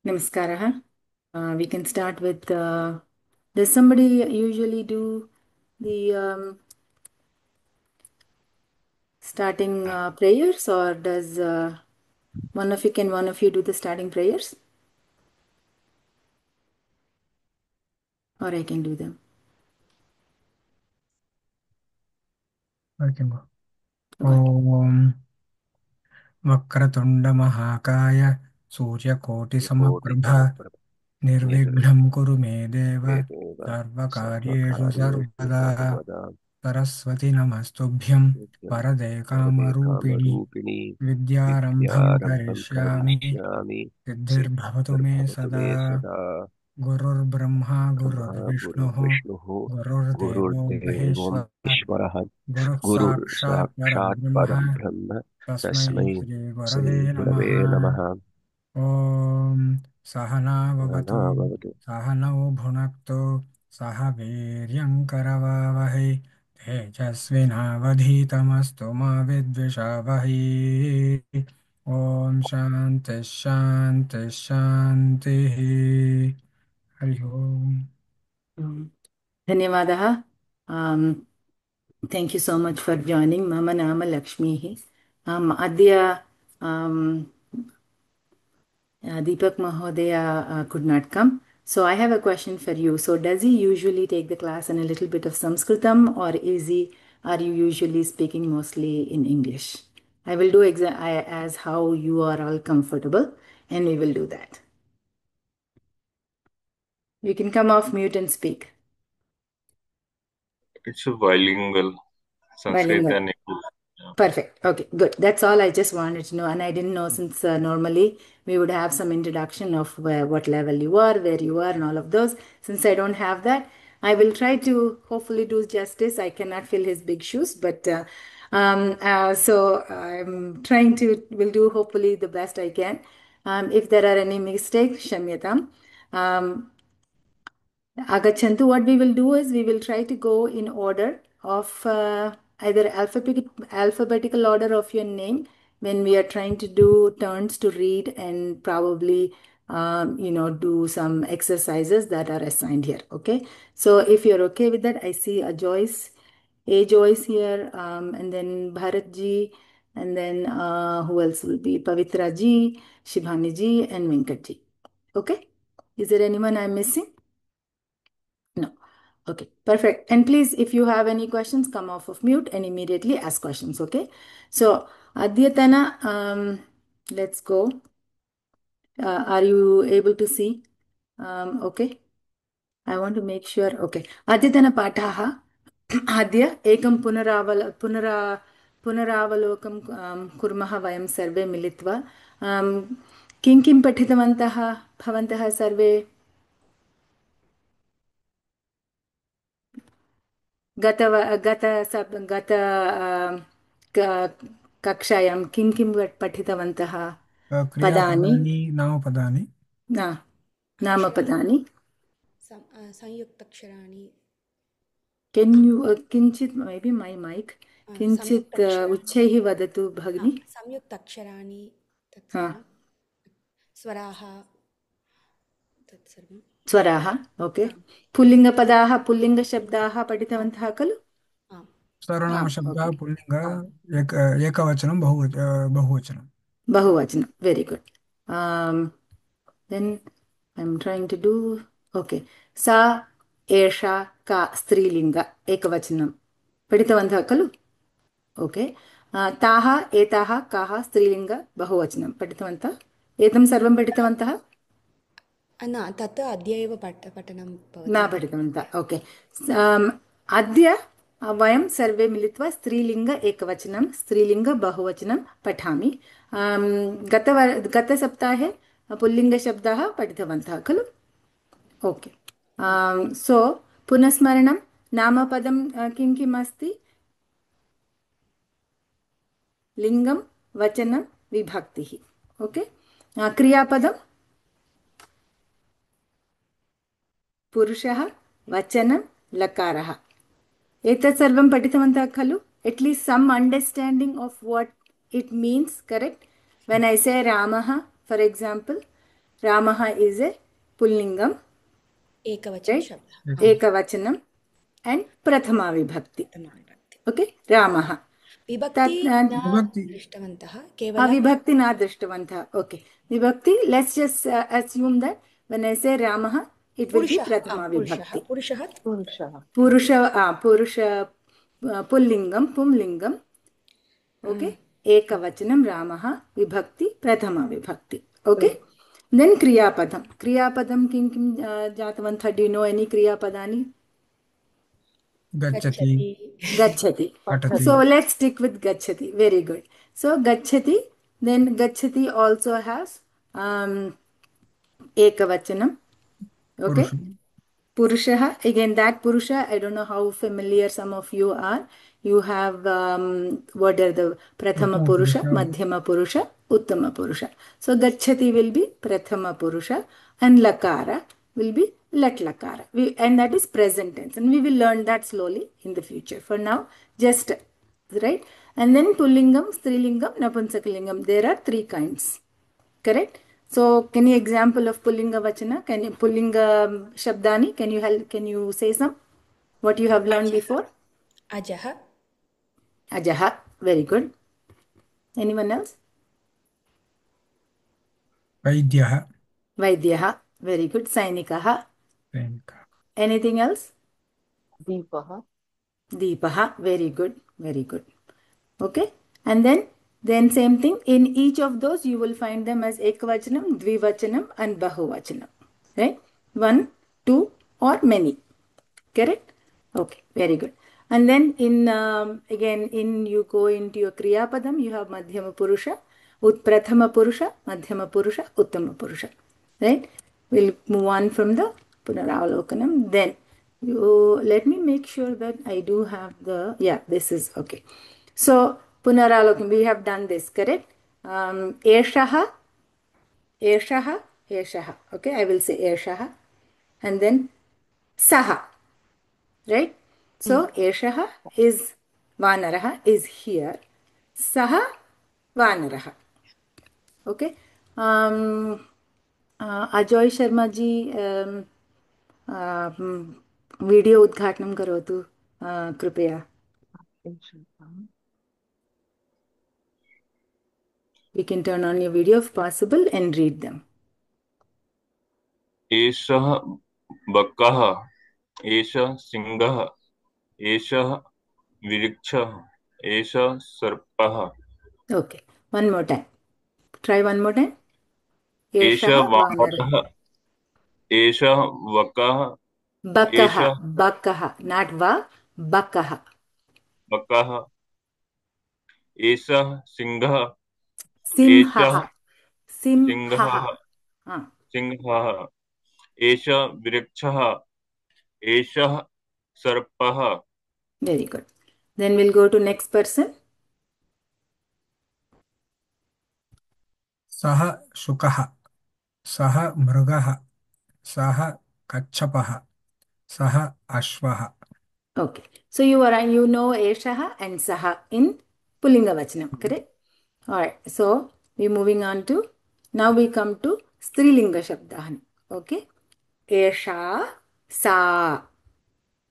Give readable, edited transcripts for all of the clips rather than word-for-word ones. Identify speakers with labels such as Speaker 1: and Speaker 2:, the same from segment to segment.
Speaker 1: Namaskara. We can start with does somebody usually do the starting prayers, or does one of you do the starting prayers? Or I can do them.
Speaker 2: I can go.
Speaker 1: Go ahead.
Speaker 2: ॐ वक्रतुण्डमहाकाय सूर्यकोटिसमप्रभ
Speaker 3: कोटिसमप्रभ
Speaker 2: निर्विघ्नं कुरु मे देव
Speaker 3: निर्विघ्ने देव
Speaker 2: सर्वकार्येषु
Speaker 3: सर्वकार्येषु
Speaker 2: सर्वदा
Speaker 3: सर्वदा
Speaker 2: सरस्वति नमस्तुभ्यं
Speaker 3: नित्यं
Speaker 2: वरदे
Speaker 3: वरदे
Speaker 2: कामरूपिणि
Speaker 3: कामरूपिणी
Speaker 2: विद्यारम्भं
Speaker 3: विद्यारम्भं
Speaker 2: करिष्यामि
Speaker 3: करिष्यामि
Speaker 2: सिद्धिर्भवतु मे
Speaker 3: सिद्धिर्भवतु
Speaker 2: सदा
Speaker 3: मे सदा
Speaker 2: गुरुर्ब्रह्मा
Speaker 3: ब्रह्मा
Speaker 2: गुरुर्विष्णुः
Speaker 3: गुरुर्विष्णुः
Speaker 2: गुरुर्देवो
Speaker 3: गुरुर्देवो
Speaker 2: महेश्वरः
Speaker 3: महेश्वरः
Speaker 2: गुरुः
Speaker 3: गुरुः
Speaker 2: साक्षात्
Speaker 3: साक्षात्
Speaker 2: परब्रह्म
Speaker 3: परं ब्रह्म
Speaker 2: तस्मै
Speaker 3: तस्मै
Speaker 2: श्रीगुरवे
Speaker 3: श्रीगुरवे
Speaker 2: नमः।
Speaker 3: नमः।
Speaker 2: ॐ सहना भवतु
Speaker 3: सहना भवतु
Speaker 2: सहनौ भुनक्तु सह वीर्यङ्करवावहै तेजस्विनावधीतमस्तु मा विद्विषावहै। ॐ शान्तिः शान्तिः शान्तिः। हरिः ओम्।
Speaker 1: Dhanyavadaha. Thank you so much for joining. Mama Nama Lakshmi. Adya Deepak Mahodaya could not come. So I have a question for you. So does he usually take the class in a little bit of Sanskritam, or are you usually speaking mostly in English? I will do as how you are all comfortable, and we will do that. You can come off mute and speak.
Speaker 4: It's a bilingual, Sanskrit
Speaker 1: Bilingual.
Speaker 4: and English. Yeah.
Speaker 1: Perfect. Okay, good. That's all I just wanted to know. And I didn't know, since normally we would have some introduction of what level you are, where you are, and all of those. Since I don't have that, I will try to hopefully do justice. I cannot fill his big shoes, but so I'm trying to, will do hopefully the best I can. If there are any mistakes, Shamyatam. Um, Agachantu, what we will do is we will try to go in order of either alphabetical order of your name when we are trying to do turns to read, and probably do some exercises that are assigned here. Okay, so if you're okay with that, I see a Joyce here, and then Bharat ji, and then who else will be Pavitra ji, Shibhani ji, and Venkat ji. Okay, is there anyone I'm missing? No. Okay, perfect. And please, if you have any questions, come off of mute and immediately ask questions. Okay. So, Adyatana, let's go. Are you able to see? Okay. I want to make sure. Okay. Adyatana Pataha. Adya ekam पुनरावलोकं कुर्मः वयं सर्वे मिलित्वा किं किं पठितवन्तः भवन्तः सर्वे गत गत गत कक्षायां किं किं पठितवन्तः पदानि
Speaker 2: क्रियापदानि नामपदानि
Speaker 1: न
Speaker 5: अक्षराणि
Speaker 1: नामपदानि
Speaker 5: संयुक्ताक्षराणि
Speaker 1: केन् यू किञ्चित् मे बी मै मैक् किञ्चित्
Speaker 5: संयुक्ताक्षराणि
Speaker 1: उच्चैः वदतु भगिनि
Speaker 5: संयुक्ताक्षराणि
Speaker 1: हा
Speaker 5: तत्सर्वं स्वराः तत्सर्वं
Speaker 1: स्वराः ओके
Speaker 5: आम्
Speaker 1: पुल्लिङ्गपदाः पुल्लिङ्गशब्दाः पठितवन्तः खलु
Speaker 5: आम्
Speaker 1: आम्
Speaker 2: सर्वनामशब्दः
Speaker 1: ओके
Speaker 2: पुल्लिङ्ग
Speaker 1: आम्
Speaker 2: एकवचनं बहुवचनं
Speaker 1: बहुवचनं very good then I am trying to do okay सा एषा का स्त्रीलिङ्ग एकवचनं पठितवन्तः खलु ओके ताः एताः काः स्त्रीलिङ्ग बहुवचनं पठितवन्तः एतं सर्वं पठितवन्तः
Speaker 5: न तत् अद्य एव पठनं
Speaker 1: न
Speaker 5: भवति
Speaker 1: पठितवन्तः ओके अद्य वयं सर्वे मिलित्वा स्त्रीलिङ्ग एकवचनं स्त्रीलिङ्ग बहुवचनं पठामि गतसप्ताहे पुल्लिङ्गशब्दाः पठितवन्तः खलु ओके सो पुनस्मरणं नामपदं किं किम् अस्ति लिङ्गं वचनं विभक्तिः ओके क्रियापदं पुरुषः वचनं लकारः एतत् सर्वं पठितवन्तः खलु at least some understanding of what it means correct when I say रामः for example Ramaha is a pullingam,
Speaker 5: एकवचन
Speaker 1: right?
Speaker 5: शब्दः
Speaker 1: Ekavachanam and Prathama Vibhakti. Okay, Ramaha.
Speaker 5: विभक्ति न
Speaker 2: विभक्ति
Speaker 5: दृष्टवन्तः केवलं
Speaker 1: Vibhakti na drishtavantha. Okay. Vibhakti, let's just assume that when I say Ramaha, it will be Prathama Vibhakti.
Speaker 5: पुरुषः
Speaker 1: Purusha, pullingam, pumlingam. Okay. Ekavachanam Ramaha, Vibhakti, Prathama Vibhakti. Okay. Then Kriyapadam. Kriyapadam kim jatavantha. Do you know any Kriyapadani?
Speaker 2: गच्छति
Speaker 1: Gachati.
Speaker 2: पठति
Speaker 1: So let's stick with Gachati. Very good. So Gachati, then Gachati also has Ekavachanam. Okay. Purushaha, again that Purusha, I don't know how familiar some of you are. You have, what are the Prathama Purusha, Madhyama Purusha, Uttama Purusha. So Gachati will be Prathama Purusha and Lakara will be Lat Lakara. And that is present tense. And we will learn that slowly in the future. For now, just, right? And then Pullingam, Strilingam, Napunsakalingam. There are 3 kinds. Correct? So, can you example of Pullinga Vachana? Can you Pullinga Shabdani? Can you say some? What you have learned before?
Speaker 5: अजः
Speaker 1: Ajaha. Very good. Anyone else?
Speaker 2: वैद्यः
Speaker 1: Vaidyaha. Very good. Sainikaha.
Speaker 2: सैनिकः
Speaker 1: Anything else?
Speaker 3: Deepaha.
Speaker 1: Deepaha. Very good. Very good. Okay. And then same thing. In each of those, you will find them as Ekvachanam, Dvivachanam, and Bahuvachanam. Right? 1, 2, or many. Correct? Okay, very good. And then again you go into your Kriya Padam, you have Madhyama Purusha, Prathama Purusha, Madhyama Purusha, Uttama Purusha. Right? We'll move on from the Punaravalokanam. Then you let me make sure that I do have this is okay. So Punaravalokanam, we have done this, correct? Eshaha, Eshaha, Eshaha. Okay, I will say Eshaha. And then Saha. Right? So, Eshaha is Vanaraha is here. Saha Vanaraha. Okay? Ajoy Sharma ji, video udghatnam karotu, kripaya. You can turn on your video if possible and read them.
Speaker 4: एषः बकः एषः सिंहः एषः वृक्षः एषः सर्पः
Speaker 1: Okay. One more time. Try one more time.
Speaker 4: एषः
Speaker 1: Eshaha Vanaraha.
Speaker 4: वानरः एषः वकः
Speaker 1: Bakaha. Bakaha. Not va. Bakaha.
Speaker 4: बकः एषः सिंहः एषः
Speaker 1: Simhaha.
Speaker 4: सिंहः
Speaker 1: Simhaha.
Speaker 4: सिंहः एषः वृक्षः एषः सर्पः.
Speaker 1: Very good. Then we'll go to next person.
Speaker 2: सः शुकः सः मृगः सः कच्छपः सः अश्वः
Speaker 1: Okay. So you know Eshaha and Saha in Pullinga Vachanam, correct? Alright. So we're moving on to, now we come to Strilinga Shabdahan. Okay. Esha, Sa.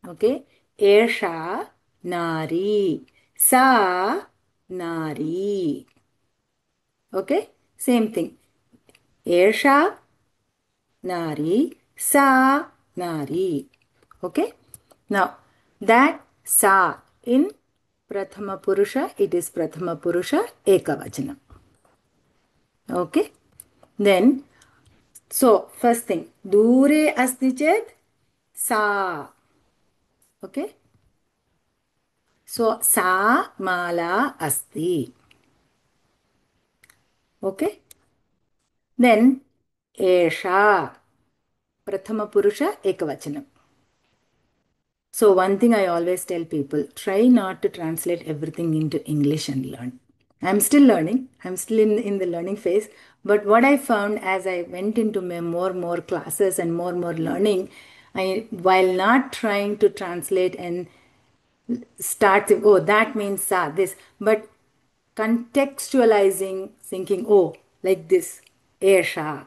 Speaker 1: Okay. Esha, Nari. Sa, Nari. Okay. Same thing. Esha, Nari. Sa, Nari. Okay. Now, that Sa in Prathama Purusha, it is Prathama Purusha Ekavachanam. Okay. Then, so first thing, Dure asti ched Sa. Okay. So, Sa Mala asti. Okay. Then, Esha. Prathama Purusha Ekavachanam. So one thing I always tell people, try not to translate everything into English and learn. I'm still learning. I'm still in the learning phase. But what I found as I went into my more classes and more learning, while not trying to translate and start, oh, that means this, but contextualizing, thinking, oh, like this, Esha.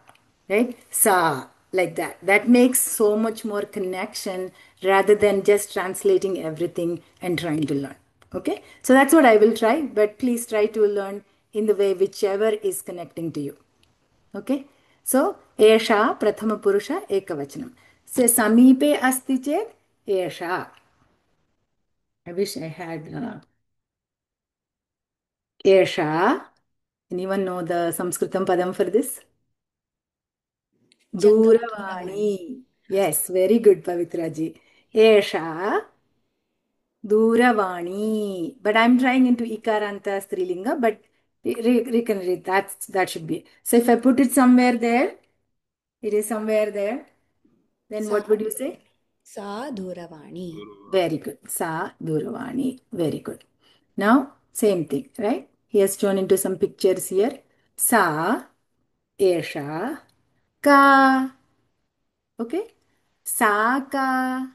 Speaker 1: right? Sa, like that. That makes so much more connection rather than just translating everything and trying to learn. Okay, so that's what I will try, but please try to learn in the way whichever is connecting to you. Okay, so esha prathama purusha ekavachanam. So samipe asti chet esha. I wish I had esha. Anyone know the Sanskritam padam for this?
Speaker 5: दूरवाणी
Speaker 1: Duravani. Yes, very good, Pavitra ji. Esha Duravani. But I'm trying into Ikaranta Strilinga, but we can read that should be. So if I put it somewhere there, it is somewhere there, then
Speaker 5: सा
Speaker 1: what would you say?
Speaker 5: सा दूरवाणी
Speaker 1: Very good. Sa Duravani. Very good. Now, same thing, right? He has shown into some pictures here. Sa Esha Ka. Okay? Sa Ka.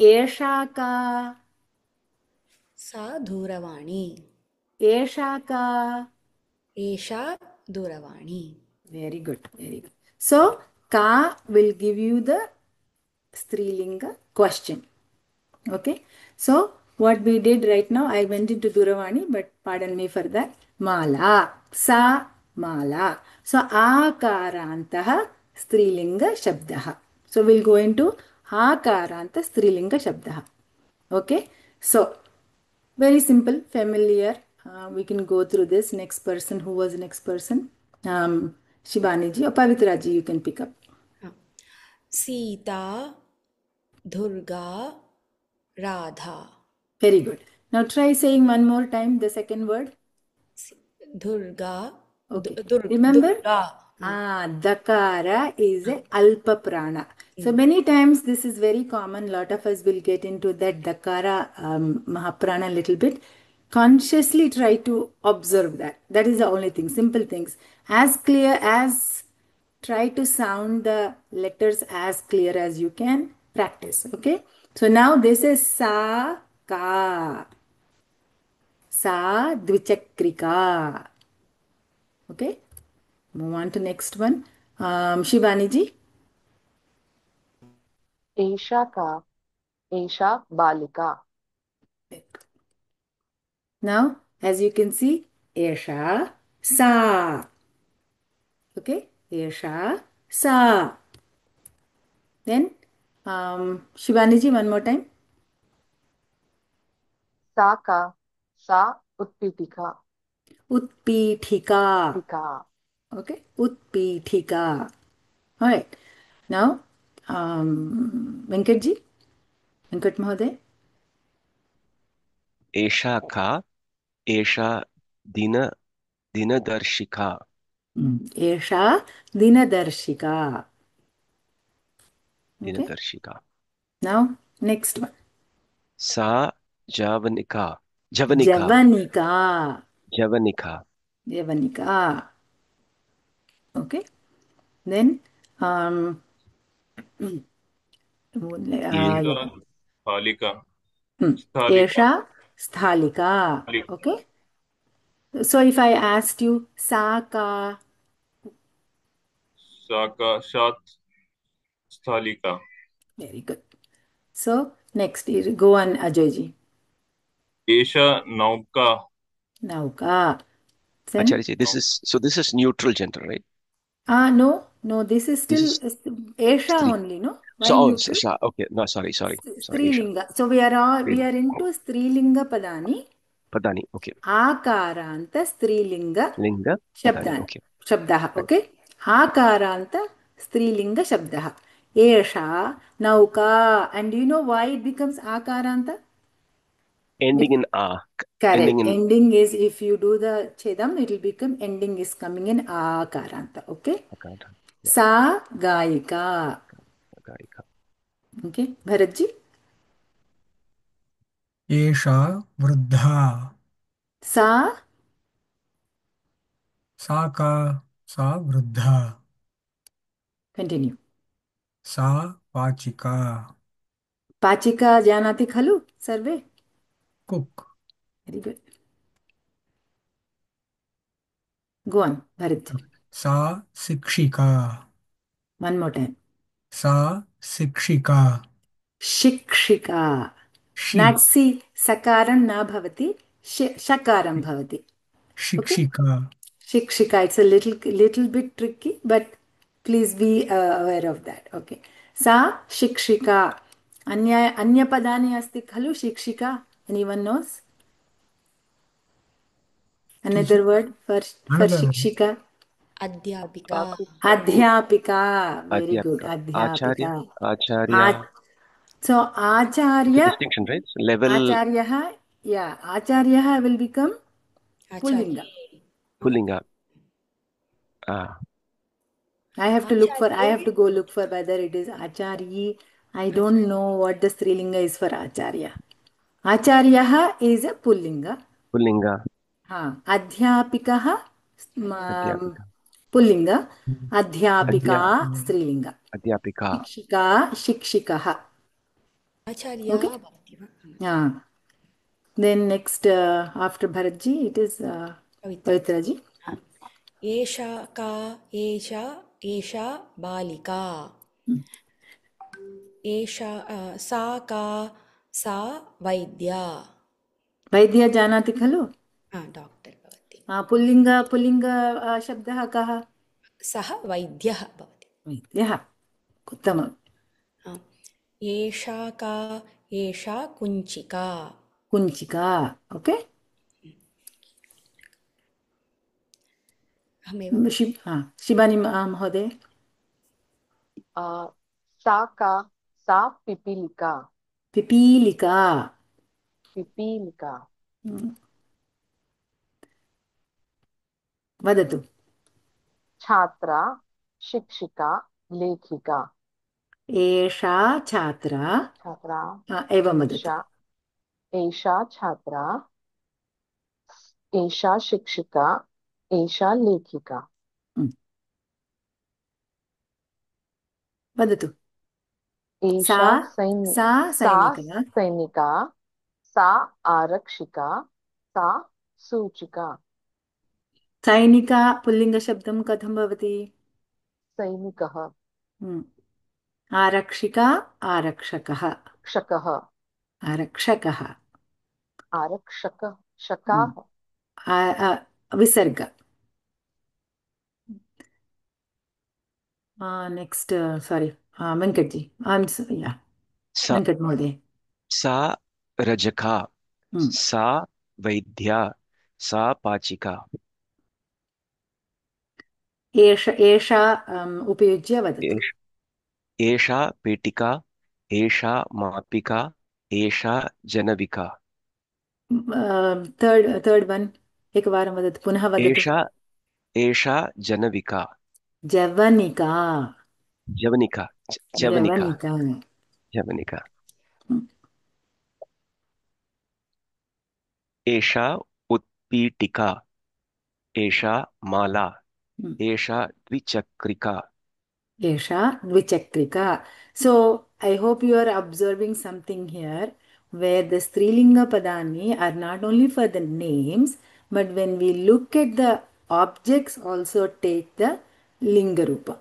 Speaker 1: Esha Ka.
Speaker 5: सा दूरवाणी
Speaker 1: Esha Ka.
Speaker 5: एषा दूरवाणी
Speaker 1: Very good, very good. So, ka will give you the Strilinga question. Okay. So, what we did right now, I went into Duravani, but pardon me for that. Mala. Sa mala. So, akarantaha Strilinga shabdaha. So, we'll go into akaranta Strilinga shabdaha. Okay. So, very simple, familiar. We can go through this. Next person, who was the next person? Shivani ji or Pavitra ji, you can pick up.
Speaker 5: हाँ। Sita Durga Radha
Speaker 1: Very good. Now try saying one more time the second word.
Speaker 5: Durga
Speaker 1: Okay. Remember?
Speaker 5: Durga
Speaker 1: Dakara is a alpa prana. So many times this is very common. Lot of us will get into that Dakara Mahaprana a little bit. Consciously try to observe that. That is the only thing. Simple things. As clear as try to sound the letters as clear as you can. Practice. Okay. So now this is Sa Ka. Sa Dvichakrika. Okay. Move on to next one. Shivani ji.
Speaker 3: एषा का एषा बालिका
Speaker 1: Now, as you can see, Esha Sa. Okay, Esha Sa. Then, Shivani ji, one more time.
Speaker 3: सा उत्पीठिका
Speaker 1: Utpithika.
Speaker 3: टिका
Speaker 1: Okay, Utpithika. All right. Now, Venkat ji, Venkat Mahoday.
Speaker 6: एषा का एषा दिन दिनदर्शिका
Speaker 1: Esha Dinadarshika. Okay.
Speaker 6: दिनदर्शिका
Speaker 1: Now, next one.
Speaker 6: सा जवनिका जवनिका
Speaker 1: Javanika.
Speaker 6: जवनिका
Speaker 1: Javanika. Okay. Then,
Speaker 4: एषा
Speaker 1: yeah.
Speaker 4: स्थालिका स्थालिका
Speaker 1: Esha Sthalika.
Speaker 4: स्थालिका
Speaker 1: Okay. So if I asked you Saka,
Speaker 4: साक्षात् स्थालिका
Speaker 1: very good. So next, go on Ajayji.
Speaker 4: एषा नौका
Speaker 1: Nauka. Then,
Speaker 6: Acharya ji, this is neutral gender, right?
Speaker 1: no, this is
Speaker 6: This
Speaker 1: still
Speaker 6: is
Speaker 1: Esha
Speaker 6: stri
Speaker 1: only, no? Why
Speaker 6: so oh,
Speaker 1: neutral?
Speaker 6: okay, no, sorry Isha
Speaker 1: Strilinga. So we are into Strilinga Padani.
Speaker 6: Padani, okay,
Speaker 1: Akaranta Strilinga
Speaker 6: linga Padani,
Speaker 1: Shabdani.
Speaker 6: okay,
Speaker 1: Shabdaha,
Speaker 6: right.
Speaker 1: okay? Akaranta Strilinga Shabdaha. Esha Nauka. And do you know why it becomes Akaranta?
Speaker 6: Ending
Speaker 1: Bec-
Speaker 6: in ending
Speaker 1: Correct.
Speaker 6: in
Speaker 1: Ending is if you do the Chedam, it will become ending is coming in Akaranta. Okay?
Speaker 6: Akanta, yeah,
Speaker 1: Sa Gaika.
Speaker 6: Garika.
Speaker 1: Okay? Bharatji?
Speaker 2: एषा वृद्धा
Speaker 1: Sa
Speaker 2: सा का सा वृद्धा
Speaker 1: continue.
Speaker 2: सा पाचिका
Speaker 1: Pachika Janati Khalu? Sarve?
Speaker 2: Cook
Speaker 1: Very good. Go on, Bharat.
Speaker 2: सा शिक्षिका
Speaker 1: One more time.
Speaker 2: सा शिक्षिका
Speaker 1: Shikshika.
Speaker 2: शि
Speaker 1: Natsi sakaram na bhavati, shakaram bhavati. Okay?
Speaker 2: शिक्षिका
Speaker 1: Shikshika. It's a little bit tricky, but please be aware of that. Okay. Sa shikshika. Anya padani asti khalu shikshika. Anyone knows?
Speaker 2: Teacher
Speaker 1: Another word for
Speaker 2: another one.
Speaker 1: shikshika?
Speaker 5: अध्यापिका
Speaker 3: अध्यापिका
Speaker 1: Adhyapika. Very good.
Speaker 6: Adhyapika. Acharya.
Speaker 1: Adhyapika.
Speaker 6: Acharya.
Speaker 1: So
Speaker 6: It's a
Speaker 1: Acharya,
Speaker 6: distinction, right? Level
Speaker 1: Acharyaha, yeah, Acharyaha will become
Speaker 5: आचार्य
Speaker 1: Pullinga.
Speaker 6: pulling up. Ah,
Speaker 1: I have
Speaker 5: आचार्ये
Speaker 1: to go look for whether it is Acharyi. I don't know what the Strilinga is for Acharya. Acharyaha is a Pullinga.
Speaker 6: pullinga.
Speaker 1: Adhyapikaha
Speaker 6: Adhyapika.
Speaker 1: Pullinga. Adhyapika
Speaker 2: अध्यापक
Speaker 1: Strilinga.
Speaker 6: Adhyapika.
Speaker 1: Shikshika, Shikshikaha.
Speaker 5: आचार्यः
Speaker 1: Okay?
Speaker 5: भवति वा
Speaker 1: Yeah. Then next, after Bharatji, it is
Speaker 5: पवित्र
Speaker 1: Pavitraji.
Speaker 5: एषा का एषा एषा बालिका एषा सा का सा वैद्या
Speaker 1: वैद्य जानाति खलु
Speaker 5: डॉक्टर् भवति
Speaker 1: पुल्लिङ्ग शब्दः कः
Speaker 5: सः वैद्यः भवति
Speaker 1: वैद्यः उत्तमम्
Speaker 5: आ, एषा का एषा कुञ्चिका
Speaker 1: कुञ्चिका ओके
Speaker 5: अहमेव
Speaker 1: शिवानी महोदय
Speaker 3: सा का सा पिपीलिका
Speaker 1: पिपीलिका
Speaker 3: पिपीलिका
Speaker 1: वदतु
Speaker 3: छात्रा शिक्षिका लेखिका
Speaker 1: एषा छात्रा
Speaker 3: छात्रा
Speaker 1: एवं वदतु
Speaker 3: एषा एषा छात्रा एषा शिक्षिका एषा लेखिका
Speaker 1: वदतु सा
Speaker 3: एषा
Speaker 1: सा
Speaker 3: सा
Speaker 1: सैनिका
Speaker 3: सैनिका सा आरक्षिका सा सूचिका
Speaker 1: सैनिका पुल्लिङ्गशब्दं कथं भवति
Speaker 3: सैनिकः
Speaker 1: आरक्षिका आरक्षकः
Speaker 3: रक्षकः
Speaker 1: आरक्षकः
Speaker 3: आरक्षक शकाः
Speaker 1: विसर्ग नेक्स्ट सॉरी वेंकट जी या
Speaker 6: Sa
Speaker 1: वेंकट महोदय
Speaker 6: sa rajaka. Sa vaidya. Sa pachika.
Speaker 1: एषा उपयुज्य वदतु
Speaker 6: एष एषा पेटिका. एषा मापिका. एषा जनविका.
Speaker 1: थर्ड वन एकवारं वदतु पुनः वदतु
Speaker 6: एषा एषा जनविका.
Speaker 1: जवनिका
Speaker 6: जवनिका. जवनिका.
Speaker 1: जवनिका
Speaker 6: जवनिका. एषा उत्पीठिका. एषा माला. एषा द्विचक्रिका.
Speaker 1: एषा द्विचक्रिका so I hope you are observing something here where the strilinga padani are not only for the names but when we look at the objects also take the linga rupa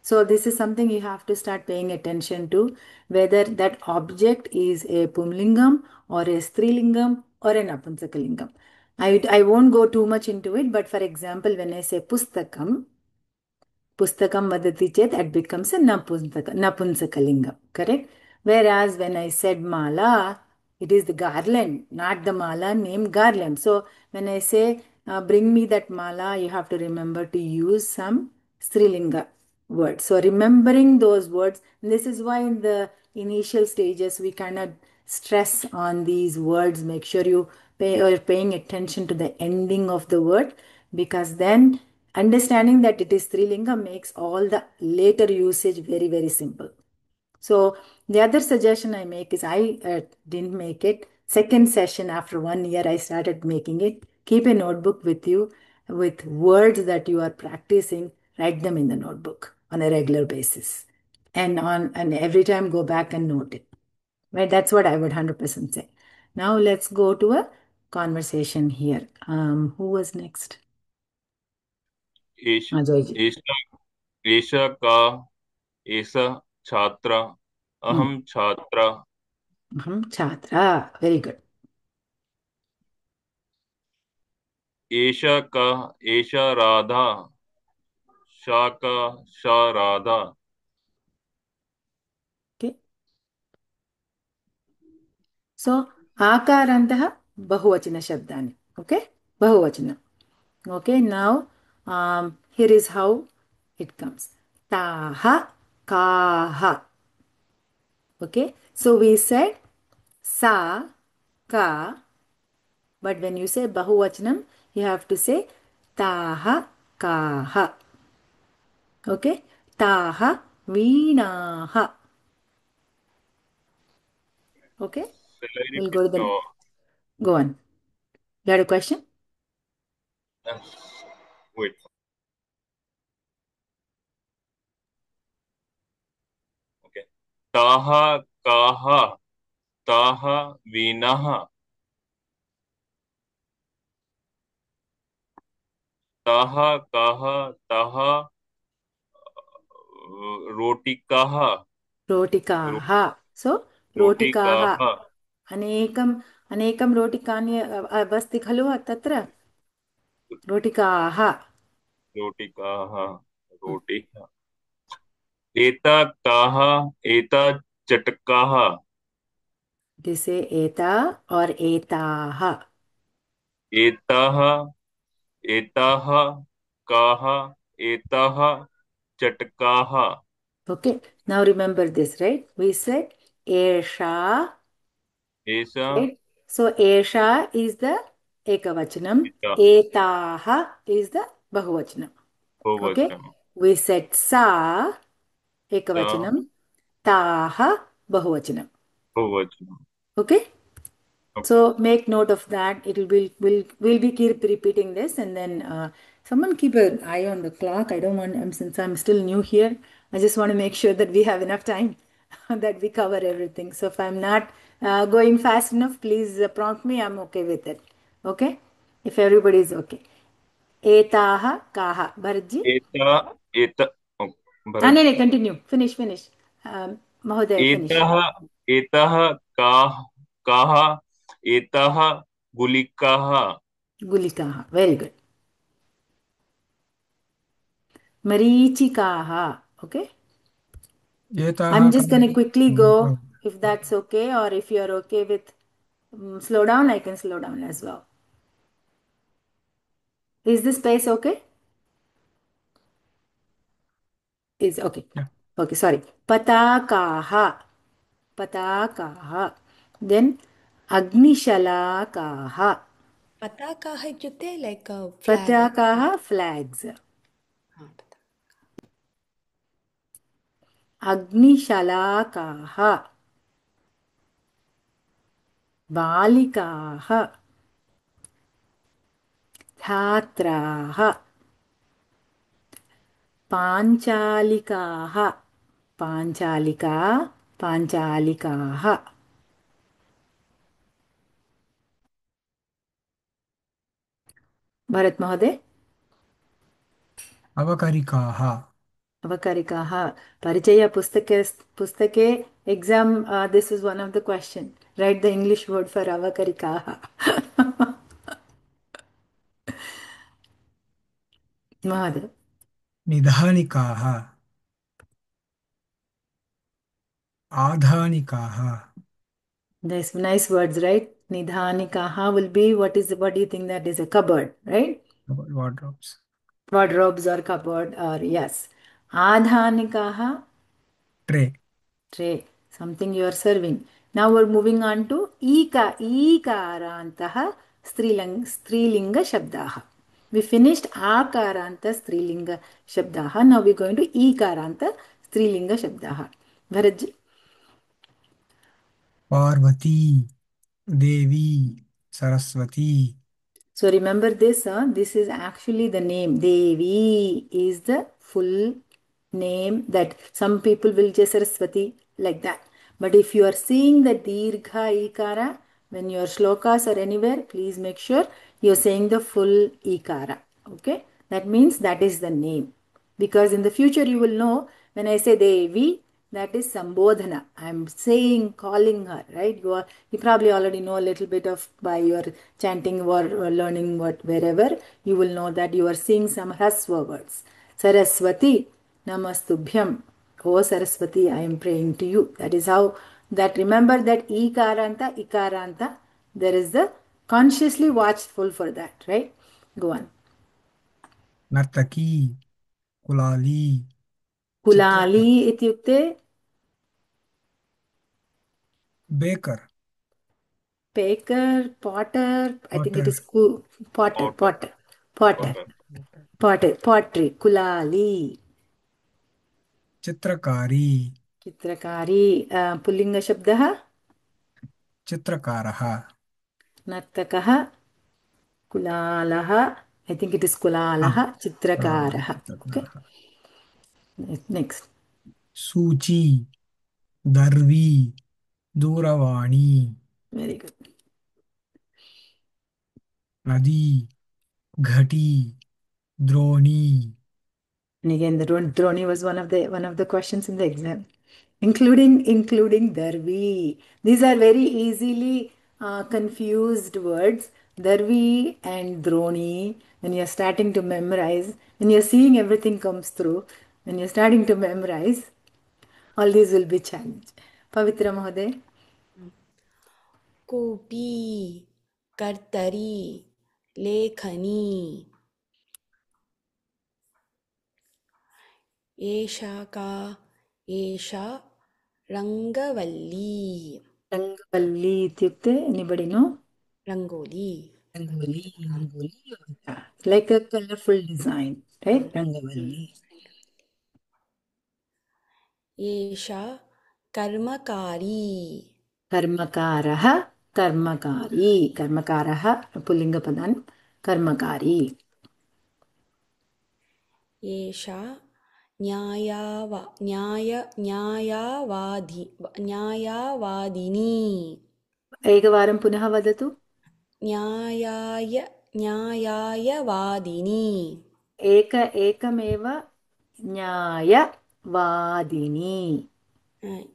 Speaker 1: so this is something you have to start paying attention to whether that object is a pumlingam or a strilingam or an napunsakalingam I won't go too much into it but for example when I say pustakam pustakam vadati chet that becomes a napunsakalingam correct whereas when I said mala it is the garland not the mala named garland so when I say bring me that mala you have to remember to use some strilinga words so remembering those words this is why in the initial stages we cannot stress on these words make sure you are paying attention to the ending of the word because then understanding that it is Strilinga makes all the later usage very, very simple. So the other suggestion I make is I didn't make it. Second session after 1 year, I started making it. Keep a notebook with you with words that you are practicing. Write them in the notebook on a regular basis. And every time go back and note it. Right? That's what I would 100% say. Now let's go to a conversation here. Who was next?
Speaker 4: एष
Speaker 1: हाँ जोई जी।
Speaker 4: एषा एषा का एषा छात्रा
Speaker 1: हम्म,
Speaker 4: अहम छात्रा
Speaker 1: हम छात्रा, वेरी गुड।
Speaker 4: एषा का एषा राधा सा का सा राधा
Speaker 1: ओके, सो आकारान्तः बहुवचनशब्दानि, ओके, बहुवचनं। Okay, now here is how it comes. Taha, kaha. Okay, so we said sa, ka, but when you say bahuvachanam, you have to say taha, kaha. Okay, taha, veenaha. Okay,
Speaker 4: Shall I
Speaker 1: we'll
Speaker 4: repeat?
Speaker 1: go to the,
Speaker 4: No.
Speaker 1: go on. You had a question?
Speaker 4: Uh, Wait. Okay. ताहा काहा ताहा वीनाः ताहा काहा ताहा रोटिकाः
Speaker 1: Rotikaha. So, rotikaha.
Speaker 4: रोटिकाः
Speaker 1: अनेकम् अनेकं रोटिकानि अस्ति खलु तत्र, रोटिकाः।
Speaker 4: रोटिकाः रोटी एता काः एता चटकाः
Speaker 1: जिसे एता और एताः।
Speaker 4: एताः एताः काः एताः चटकाः
Speaker 1: okay, now remember this, right? We said एषा,
Speaker 4: एषा
Speaker 1: राइट? सो एषा इज द एकवचनम,
Speaker 4: पिता
Speaker 1: एताः इज द बहुवचनम। ओके,
Speaker 4: बहुवचनं
Speaker 1: वी सेड सा
Speaker 4: सा
Speaker 1: एकवचनम, ताः बहुवचनम।
Speaker 4: बहुवचनं
Speaker 1: okay,
Speaker 4: okay
Speaker 1: so make note of that. It will be keep repeating this, and then someone keep an eye on the clock. I don't want, since I'm still new here, I just want to make sure that we have enough time that we cover everything. So if I'm not going fast enough, please prompt me. I'm okay with it. Okay, if everybody is okay. Etaha kaha. Bharatji?
Speaker 4: एता एत
Speaker 1: No, no,
Speaker 4: Bharat
Speaker 1: continue. Finish. Mahoday, finish.
Speaker 4: एतः एतः काः काः एतः गुलिकाः
Speaker 1: Gulikaha. Very good. Marichikaha. Okay.
Speaker 2: एताः
Speaker 1: I'm just
Speaker 2: काः
Speaker 1: going to quickly go,
Speaker 2: oh,
Speaker 1: if that's okay, or if you're okay with slow down, I can slow down as well. Is this space okay? Is okay.
Speaker 2: yeah.
Speaker 1: Okay, sorry. Patakaha. Patakaha. Then Agnishalakaha.
Speaker 5: पताकाः इत्युक्ते like flag.
Speaker 1: Patakaha, flags. Agnishalakaha. Balikaha. Chhatraha. पाञ्चालिकाः, पाञ्चालिका, पाञ्चालिकाः। भरत महोदय?
Speaker 2: अवकरिकाः
Speaker 1: अवकरिकाः, परिचय पुस्तके exam, this is one of the question, write the English word for अवकरिकाः। महोदय?
Speaker 2: निधानिकाः आधानिकाः
Speaker 1: Nice words, right? Nidhanikaha will be, what do you think that is? A cupboard, right?
Speaker 2: wardrobes
Speaker 1: Wardrobes or cupboard, or yes. Adhanikaha,
Speaker 2: tray
Speaker 1: tray, something you are serving. Now we're moving on to ईकारान्तः स्त्रीलिङ्ग शब्दाः. We finished आकारान्त स्त्रीलिङ्ग शब्दाः. Now we're going to ईकारान्त स्त्रीलिङ्ग शब्दाः. भरतजी?
Speaker 2: पार्वती देवी Saraswati
Speaker 1: So remember this, this is actually the name. Devi is the full name, that some people will say Saraswati like that. But if you are seeing the Dirgha Ikara, when your shlokas are anywhere, please make sure you're saying the full Ikara. Okay? that means that is the name. Because in the future you will know when I say Devi, that is Sambodhana. I'm saying, calling her, right? You probably already know a little bit of by your chanting or learning wherever, you will know that you are seeing some Haswa words. Saraswati, Namastubhyam. Oh Saraswati, I am praying to you. That is how that remember that Ikaranta, Ikaranta, there is the consciously watchful for that, right? Go on.
Speaker 2: नर्तकी कुलाली
Speaker 1: कुलाली
Speaker 2: चित्रकार
Speaker 1: इत्युक्ते
Speaker 2: baker
Speaker 1: baker, potter, I think it
Speaker 2: Potter
Speaker 1: is potter,
Speaker 4: Potter.
Speaker 1: potter, potter,
Speaker 4: Potter.
Speaker 1: potter, pottery, kulali,
Speaker 2: चित्रकारी
Speaker 1: चित्रकारी पुल्लिङ्गशब्दः
Speaker 2: चित्रकारः
Speaker 1: नर्तकः कुलालः I think it is कुलालः चित्रकारः okay
Speaker 2: चित्रकारः
Speaker 1: next
Speaker 2: सूची दर्वी दूरवाणी
Speaker 1: very good
Speaker 2: नदी घटी द्रोणी
Speaker 1: and again the droni was one of the questions in the exam including Darvi. These are very easily confused words. Darvi and Droni. When you're starting to memorize, when you're seeing everything comes through, when you're starting to memorize, all these will be challenged. Pavitra Mahoday.
Speaker 5: कूपी कर्तरी लेखनी एषा का एषा रङ्गवल्ली
Speaker 1: Rangavalli ityukte, anybody know?
Speaker 5: Rangoli
Speaker 1: Rangoli. Yeah. Like a colorful design, right? Rangavalli.
Speaker 5: एषा कर्मकारी
Speaker 1: कर्मकारः कर्मकारी कर्मकारः पुल्लिङ्गपदं कर्मकारी
Speaker 5: एषा न्यायवादिनी
Speaker 1: एकवारं पुनः वदतु
Speaker 5: न्यायवादिनी
Speaker 1: एकमेव न्यायवादिनी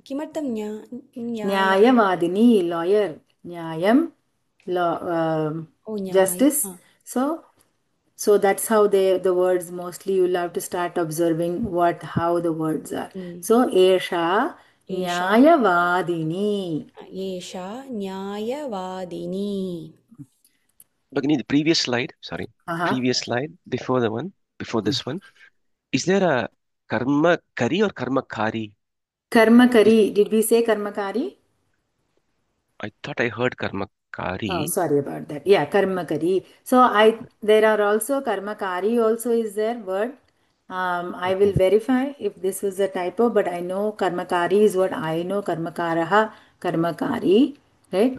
Speaker 5: किमर्थं
Speaker 1: न्यायवादिनी लायर् न्यायं justice so that's how the words mostly you'll have to start observing how the words are so esha न्यायवादिनी
Speaker 5: एषा न्यायवादिनी
Speaker 6: Bhagini, the previous slide, sorry, previous slide before the one, before this one, is there a karma kari or karma kari?
Speaker 1: Karmakari. Did we say karmakari?
Speaker 6: I thought I heard karma kari.
Speaker 1: Oh, sorry about that. Yeah, karmakari. So there are also karmakari also is there word. I will verify if this was a typo, but I know karmakari is what I know. Karmakaraha, karmakari, right?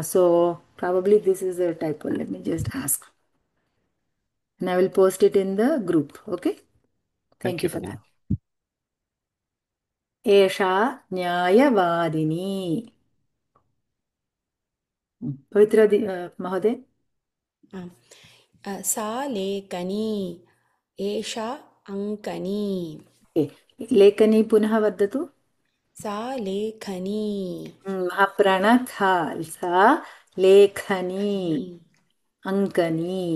Speaker 1: So probably this is a typo. Let me just ask. And I will post it in the group. Okay? Thank you for that. एषा न्यायवादिनी पवित्र महोदय
Speaker 5: सा लेखनी एषा अङ्कनी
Speaker 1: लेखनी पुनः वदतु
Speaker 5: सा लेखनी
Speaker 1: प्रणथा सा लेखनी अङ्कनी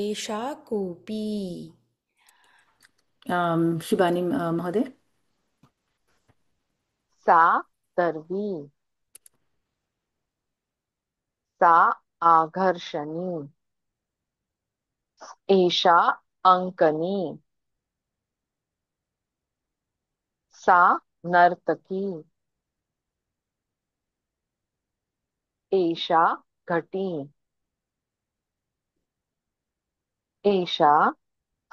Speaker 5: एषा कूपी
Speaker 1: शिवानी महोदय
Speaker 3: सा दर्वी सा आघर्षणी एषा अङ्कनी सा नर्तकी एषा घटी एषा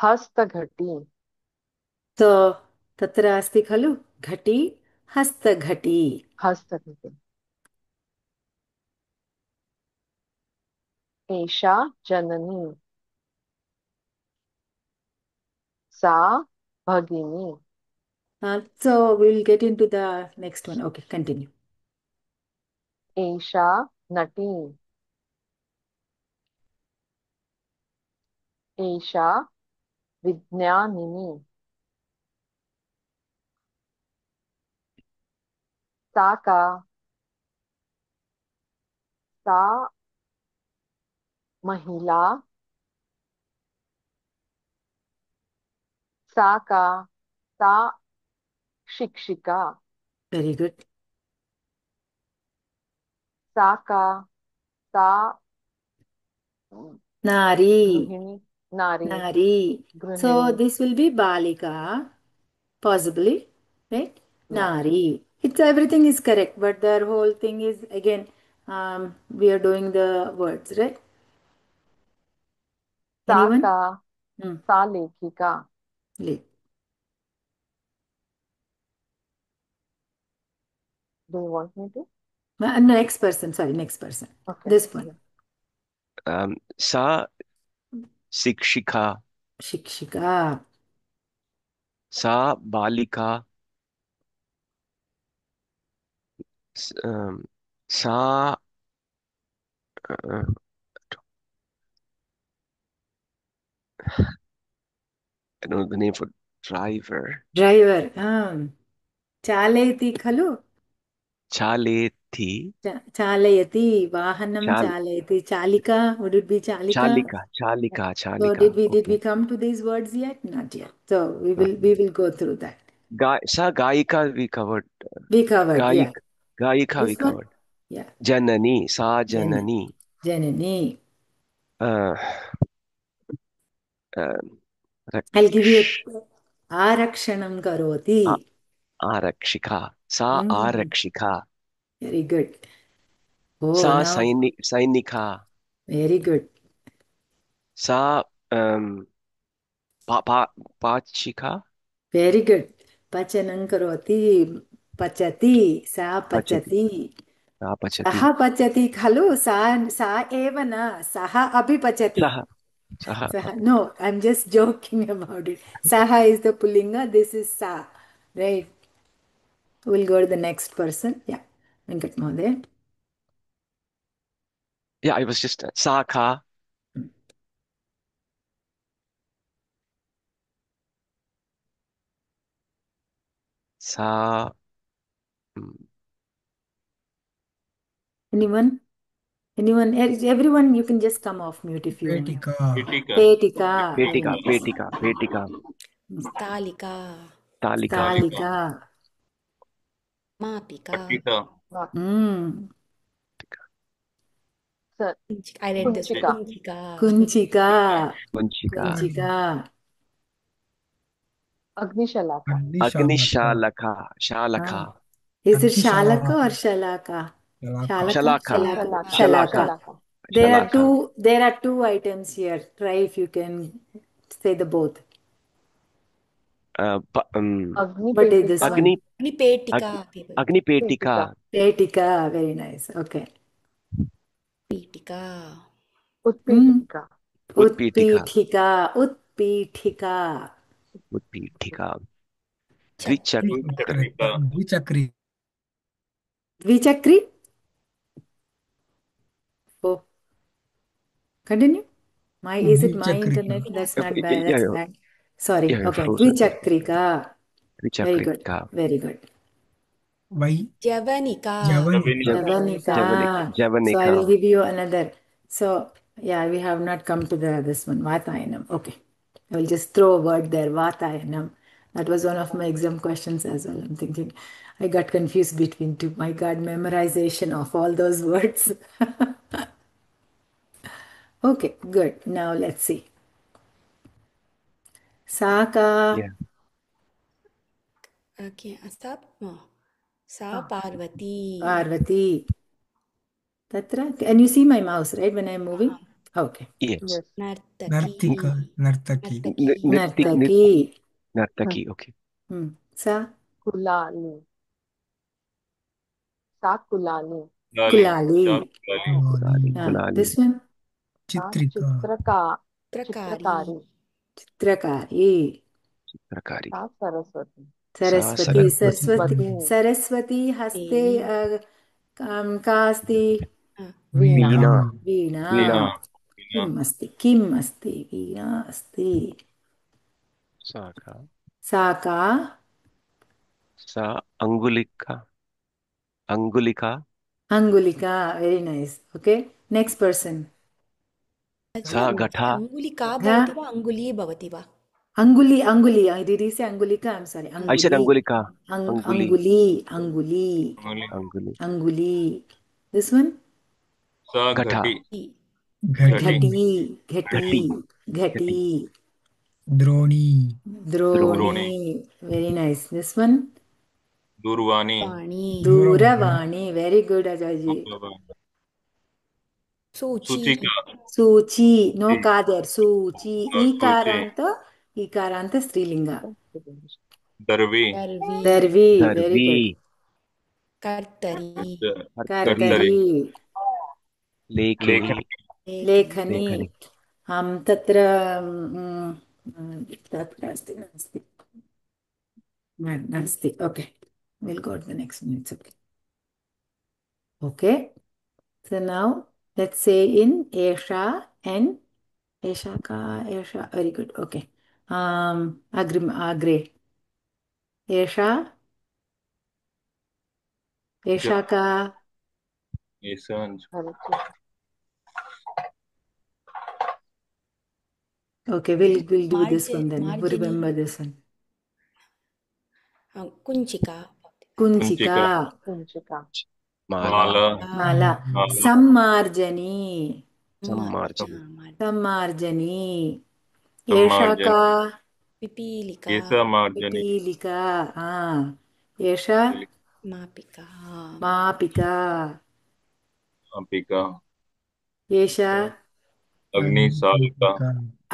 Speaker 3: हस्तघटी
Speaker 1: so तत्र अस्ति खलु घटी हस्तघटी
Speaker 3: हस्तघटी एषा जननी सा भगिनी
Speaker 1: so we'll get into the next one okay continue
Speaker 3: एषा नटी एषा विज्ञानिनी। सा का, सा महिला। सा का, सा शिक्षिका।
Speaker 1: Very good.
Speaker 3: सा का, सा
Speaker 1: Nari.
Speaker 3: गृहिणी, नारी,
Speaker 1: Nari. So
Speaker 3: गृहिणी।
Speaker 1: this will be Balika, possibly, right?
Speaker 3: Yeah
Speaker 1: Nari. It's everything is correct, but the whole thing is again, we are doing the words, right?
Speaker 3: सा
Speaker 1: Anyone?
Speaker 3: का,
Speaker 1: Hmm.
Speaker 3: सा लेखिका।
Speaker 1: Leave.
Speaker 3: Do you want me to?
Speaker 1: Next person, sorry, next person.
Speaker 3: Okay.
Speaker 1: This one.
Speaker 6: सा शिक्षिका,
Speaker 1: Shikshika.
Speaker 6: सा बालिका, सा uh, I don't know the name for driver.
Speaker 1: Driver. Chaleti khalu?
Speaker 6: Chaleti,
Speaker 1: Chalayati. Vahanam
Speaker 6: chal,
Speaker 1: chalayati. Chalika. Would it be Chalika?
Speaker 6: chalika,
Speaker 1: So
Speaker 6: chalika.
Speaker 1: did we
Speaker 6: Okay.
Speaker 1: come to these words yet? Not yet. So we will go through that.
Speaker 6: Sa Gayika we covered.
Speaker 1: We covered, yeah.
Speaker 6: Gayika we
Speaker 1: This one?
Speaker 6: covered.
Speaker 1: Yeah.
Speaker 6: Janani, Sa
Speaker 1: Jan-
Speaker 6: Janani.
Speaker 1: Janani.
Speaker 6: Uh,
Speaker 1: I'll give you
Speaker 6: Raksh,
Speaker 1: Arakshanam
Speaker 6: A-
Speaker 1: karoti.
Speaker 6: Arakshika. Sa
Speaker 1: Mm,
Speaker 6: Arakshika.
Speaker 1: very good. Oh,
Speaker 6: Sa
Speaker 1: now
Speaker 6: Sainika.
Speaker 1: very good.
Speaker 6: Sa Pachika.
Speaker 1: Very good. Pachanam karoti. Pachati. Sa
Speaker 6: Pachati.
Speaker 1: pachati.
Speaker 6: Sa Pachati.
Speaker 1: Saha pachati khalu. Sa eva na. Saha abhi pachati.
Speaker 6: Saha. Saha.
Speaker 1: Saha. No, I'm just joking about it. Saha is the pullinga. This is sa. Right. We'll go to the next person. Yeah. Venkat Mahoday.
Speaker 6: Yeah, I was just Saka. Sa.
Speaker 1: Anyone? Anyone? Everyone, you can just come off mute if you want.
Speaker 2: Petika.
Speaker 4: Petika.
Speaker 1: Petika. Very
Speaker 6: Petika.
Speaker 1: nice.
Speaker 6: Petika. Petika.
Speaker 5: Stalika.
Speaker 6: Talika.
Speaker 1: Talika.
Speaker 5: Mapika.
Speaker 4: Patika.
Speaker 1: Mm.
Speaker 3: Sir,
Speaker 5: I read this.
Speaker 3: Kunchika.
Speaker 5: Kunchika.
Speaker 1: Kunchika.
Speaker 6: Kunchika.
Speaker 1: Kunchika.
Speaker 3: Agnishalaka.
Speaker 6: Agnishalaka. Shalaka.
Speaker 1: Is it
Speaker 2: Agnishalaka.
Speaker 1: Shalaka or Shalaka?
Speaker 2: Shalaka.
Speaker 6: Shalaka.
Speaker 3: Shalaka.
Speaker 1: Shalaka.
Speaker 3: Shalaka.
Speaker 1: There are two items here. Try if you can say the both. What is this one?
Speaker 5: Agnipetika.
Speaker 6: Agnipetika.
Speaker 1: Petika. Very nice. Okay.
Speaker 5: Petika.
Speaker 3: Utpitika.
Speaker 1: Utpitika. Utpitika.
Speaker 6: Utpitika.
Speaker 4: Chakrika.
Speaker 2: Dvichakri.
Speaker 1: Dvichakri? Oh. Continue. Is it my internet? That's not bad. That's bad. Sorry.
Speaker 6: Yeah,
Speaker 1: Okay.
Speaker 6: frozen.
Speaker 1: Dvichakrika. Very good.
Speaker 6: Dvichakrika.
Speaker 1: Very good.
Speaker 2: Vai.
Speaker 5: Javanika.
Speaker 1: Javanika.
Speaker 6: Javanika.
Speaker 1: So I will give you another. So yeah, we have not come to this one. Vatayanam. Okay. I will just throw a word there. Vatayanam. That was one of my exam questions as well. I'm thinking I got confused between two. My God, memorization of all those words. Okay, good. Now let's see. Saka.
Speaker 6: Yeah.
Speaker 5: Okay. Sa Parvati.
Speaker 1: Parvati. Tatra. Can you see my mouse, right, when I'm moving? Okay.
Speaker 6: Yes.
Speaker 3: Yes.
Speaker 5: Nartaki.
Speaker 2: Nartaki.
Speaker 1: Nartaki.
Speaker 6: Nartaki. Okay.
Speaker 1: Sa.
Speaker 3: Kulali. Sa Kulali.
Speaker 1: Kulali.
Speaker 6: Kulali.
Speaker 1: This one?
Speaker 2: Chitrika.
Speaker 3: Chitrakari.
Speaker 1: Chitrakari.
Speaker 6: Chitrakari.
Speaker 3: Sa Saraswati.
Speaker 1: Saraswati haste ka asti?
Speaker 3: Veena.
Speaker 1: Veena. किम् अस्ति किम् अस्ति वीणा अस्ति
Speaker 6: सा का
Speaker 1: सा का
Speaker 6: सा अंगुलिका
Speaker 1: अंगुलिका very nice okay next person
Speaker 6: सा घटा
Speaker 5: अङ्गुलिका भवति वा अङ्गुली भवति वा
Speaker 1: अंगुली did he say angulika I'm sorry
Speaker 6: I said angulika anguli
Speaker 1: anguli this one
Speaker 4: सा
Speaker 6: घटा
Speaker 4: घटी
Speaker 2: घटी
Speaker 1: घटी
Speaker 2: द्रोणी
Speaker 1: द्रोणी very nice this one
Speaker 4: दूरवाणी
Speaker 5: वाणी
Speaker 1: दूरवाणी very good Ajay
Speaker 5: सूची
Speaker 4: सूचिका
Speaker 1: सूची no ka there सूची
Speaker 4: सूची
Speaker 1: इकारंत स्त्रीलिंगा
Speaker 4: दर्वी
Speaker 5: दर्वी
Speaker 1: दर्वी very
Speaker 6: दर्वी
Speaker 1: good
Speaker 5: कर्तरी
Speaker 1: कर्तरी
Speaker 6: लेखनी
Speaker 1: लेखनी
Speaker 6: लेखनी
Speaker 1: तत्र तत्र नास्ति okay we'll go to the next one it's okay so now let's say in esha and esha ka esha very good okay agre esha ka
Speaker 4: ऐसा
Speaker 1: okay we'll do this one then
Speaker 5: मार्जनी
Speaker 1: remember this one
Speaker 5: कुञ्चिका
Speaker 1: kunchika
Speaker 3: कुञ्चिका
Speaker 6: माला
Speaker 1: माला सम्मार्जनी सम्मार्जनी एषा का
Speaker 5: पिपीलिका
Speaker 4: ऐसा मार्जनी
Speaker 1: पिपीलिका एषा
Speaker 5: मापिका
Speaker 1: मापिका
Speaker 4: अंबिका
Speaker 1: एषा
Speaker 4: अग्निशालिका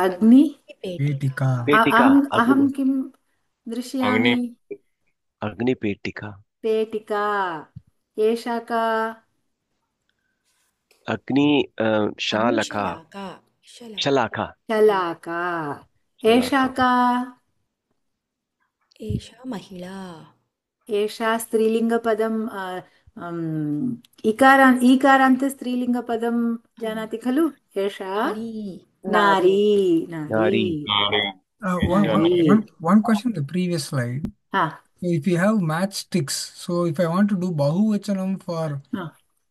Speaker 1: अग्नि
Speaker 2: पेटिका
Speaker 6: पेटिका
Speaker 1: अहं किं दृश्यामि
Speaker 6: अग्निपेटिका
Speaker 1: पेटिका एषा का
Speaker 6: अग्नि शालका शलाका
Speaker 1: शलाका एषा का
Speaker 5: एषा महिला
Speaker 1: एषा स्त्रीलिङ्गपदं ईकारान्त स्त्रीलिङ्गपदं जानाति खलु एषा नारी
Speaker 6: नारी
Speaker 2: one question the previous slide
Speaker 1: so
Speaker 2: if you have matchsticks so if I want to do bahuvachanam for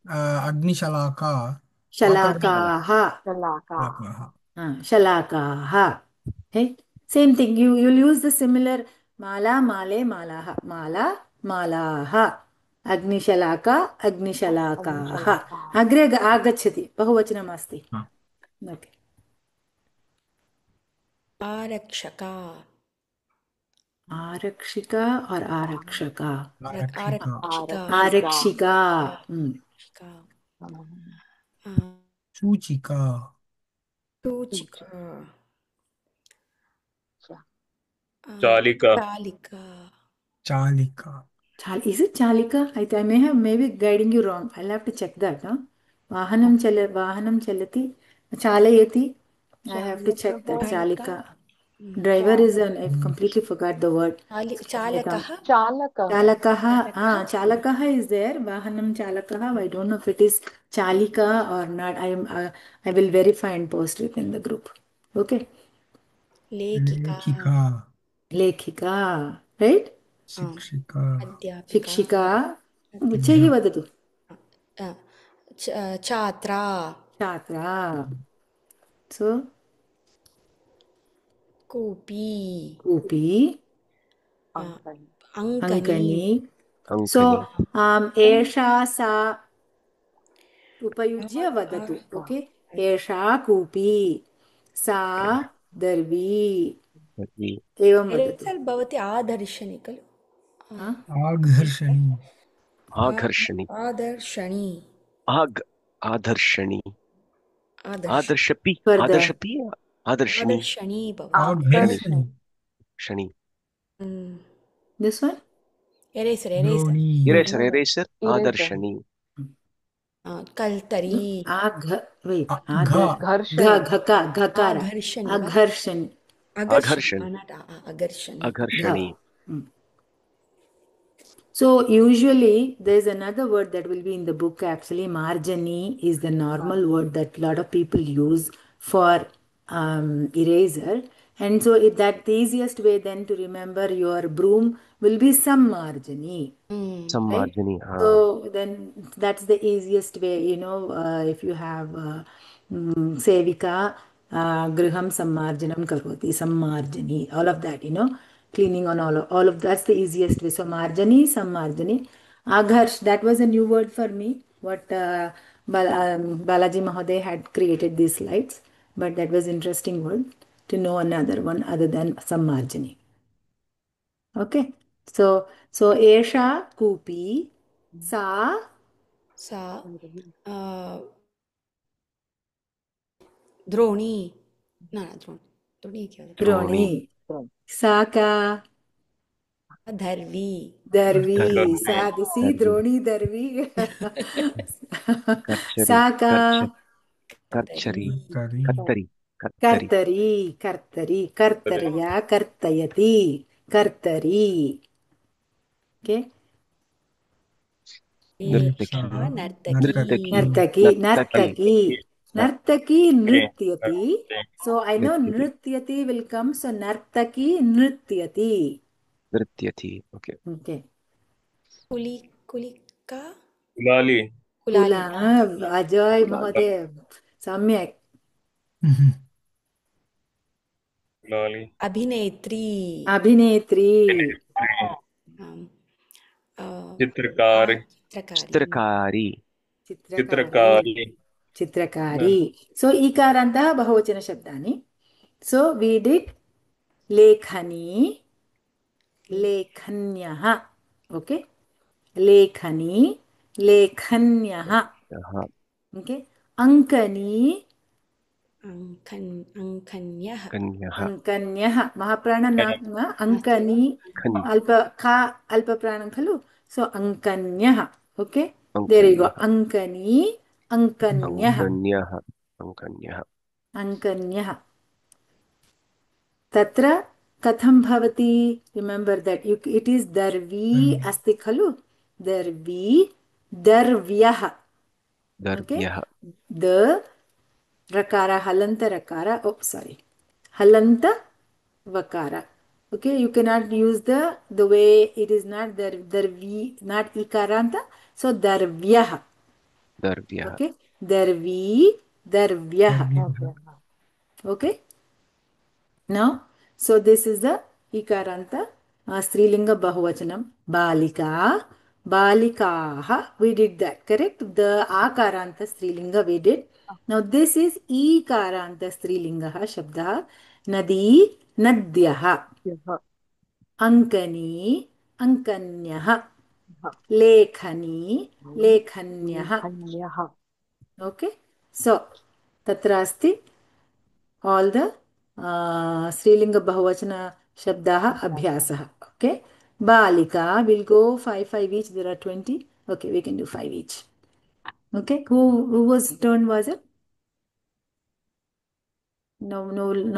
Speaker 2: agni shalaka
Speaker 1: शलाकाः
Speaker 3: Shalaka
Speaker 1: शलाकाः same thing you'll use the similar mala male malaah mala malaah अग्निशलाका अग्निशलाकाः अग्रे आगच्छति बहुवचनम् अस्ति okay
Speaker 5: आरक्षका
Speaker 1: आरक्षिका और आरक्षका
Speaker 5: आरक्षिका
Speaker 1: आरक्षिका
Speaker 2: सूचिका
Speaker 5: सूचिका
Speaker 4: चालिका
Speaker 2: चालिका
Speaker 1: Is it Chalika? I may have maybe guiding you wrong. I'll have to check that. Huh? Vahanam chalati. Chalayati. I have to check that. Chalika. Driver is an. I completely forgot the word.
Speaker 5: चालकः
Speaker 1: Chalakaha. Chalakaha is there. Vahanam chalakaha. I don't know if it is Chalika or not. I will verify and post it in the group. Okay.
Speaker 2: लेखिका
Speaker 1: Lekhika. Right?
Speaker 2: शिक्षिका
Speaker 1: शिक्षिका उच्चैः वदतु
Speaker 5: छात्रा
Speaker 1: छात्रा सो कूपी अङ्कनी सो एषा सा उपयुज्य वदतु ओके एषा कूपी सा दर्वी एवं वदतु
Speaker 5: भवति आदर्शनि खलु
Speaker 2: आघर्षणी
Speaker 6: आकर्षणी
Speaker 5: आदर्शणी
Speaker 6: आदर्शणी आदर्शपि आदर्शनी
Speaker 5: आदर्शणी
Speaker 6: शनि
Speaker 1: this one
Speaker 5: एरेसर
Speaker 6: इरेसर आदर्शनी
Speaker 5: कल्तरी
Speaker 6: अघर्षणी
Speaker 1: So usually there's another word that will be in the book actually. Marjani is the normal word that a lot of people use for eraser. And so that the easiest way then to remember your broom will be Sammarjani. Right?
Speaker 6: Sammarjani.
Speaker 1: So then that's the easiest way, if you have Sevika, Griham Sammarjanam Karoti, Sammarjani, all of that, cleaning on all of that's the easiest way. So Marjani, Sammarjani. Agharsh, that was a new word for me. What Balaji Mahoday had created these slides, but that was interesting word to know another one other than Sammarjani. Okay. So Esha Kupi Sa
Speaker 5: सा द्रोणी ना द्रोणी द्रोणी क्या होता
Speaker 1: Droni Saka
Speaker 5: है धरवी
Speaker 1: Darvi
Speaker 6: Dharvi.
Speaker 1: Sadisi
Speaker 6: Dharvi.
Speaker 1: Droni Darvi
Speaker 6: Karchari.
Speaker 1: Saka
Speaker 6: Karchari.
Speaker 5: धरवी
Speaker 6: Kattari. Kattari.
Speaker 1: Kartari Kartarya Kartayati Kartari. Okay.
Speaker 5: एषा
Speaker 2: Nirtaki.
Speaker 5: नर्तकी
Speaker 1: Nartaki Nrityati. So I know Nrityati will come. So Nartaki Nrityati.
Speaker 6: Nrityati. Okay.
Speaker 1: Okay.
Speaker 5: Kulika
Speaker 4: Kulali
Speaker 5: Kulali
Speaker 1: Ajay Mahoday. Samyak.
Speaker 4: कुलाली
Speaker 5: अभिनेत्री
Speaker 1: Abhinetri.
Speaker 5: आम,
Speaker 4: चित्रकार
Speaker 5: चित्रकारी
Speaker 4: चित्रकारी
Speaker 1: Chitrakari. So Ikaranta Bahuvachana Shabdani. So we did Lekhani. Lekhanyaha. Okay. Lekhani. Lekhanyaha. Okay. Ankani.
Speaker 5: अंकन्यः
Speaker 6: Kanyaha.
Speaker 1: Ankanyah. Mahaprana na Ankani. Alpa pranam khalu. So Ankanyah. Okay. There you go. Ankani. Ankanyah.
Speaker 6: Ankanyaha. Ankanyaha.
Speaker 1: Ankanyah. Tatra katham bhavati. Remember that it is darvi asti khalu. Darvi. Darvyah. Okay.
Speaker 6: Darvyaha.
Speaker 1: The rakara halanta rakara. Oh, sorry. Halanta vakara. Okay, you cannot use the way it is not darvi, not ikaranta. So darvyah.
Speaker 6: Darvyaha.
Speaker 1: Okay, darvi, darvyah. Okay. Now, so this is the ikaranta strilinga bahuvachanam. Balika, balikaha. We did that, correct? The akaranta strilinga we did. Now this is ikaranta strilinga shabda. Nadi, nadyaha. Ankani, ankanyah. Lekhani, lekhanyah. Okay. So, tatra asti all the Srilinga Bahuvachana Shabdaha Abhyasaha. Okay. Balika will go 5 each. There are 20. Okay, we can do 5 each. Okay. Who was turn was it? No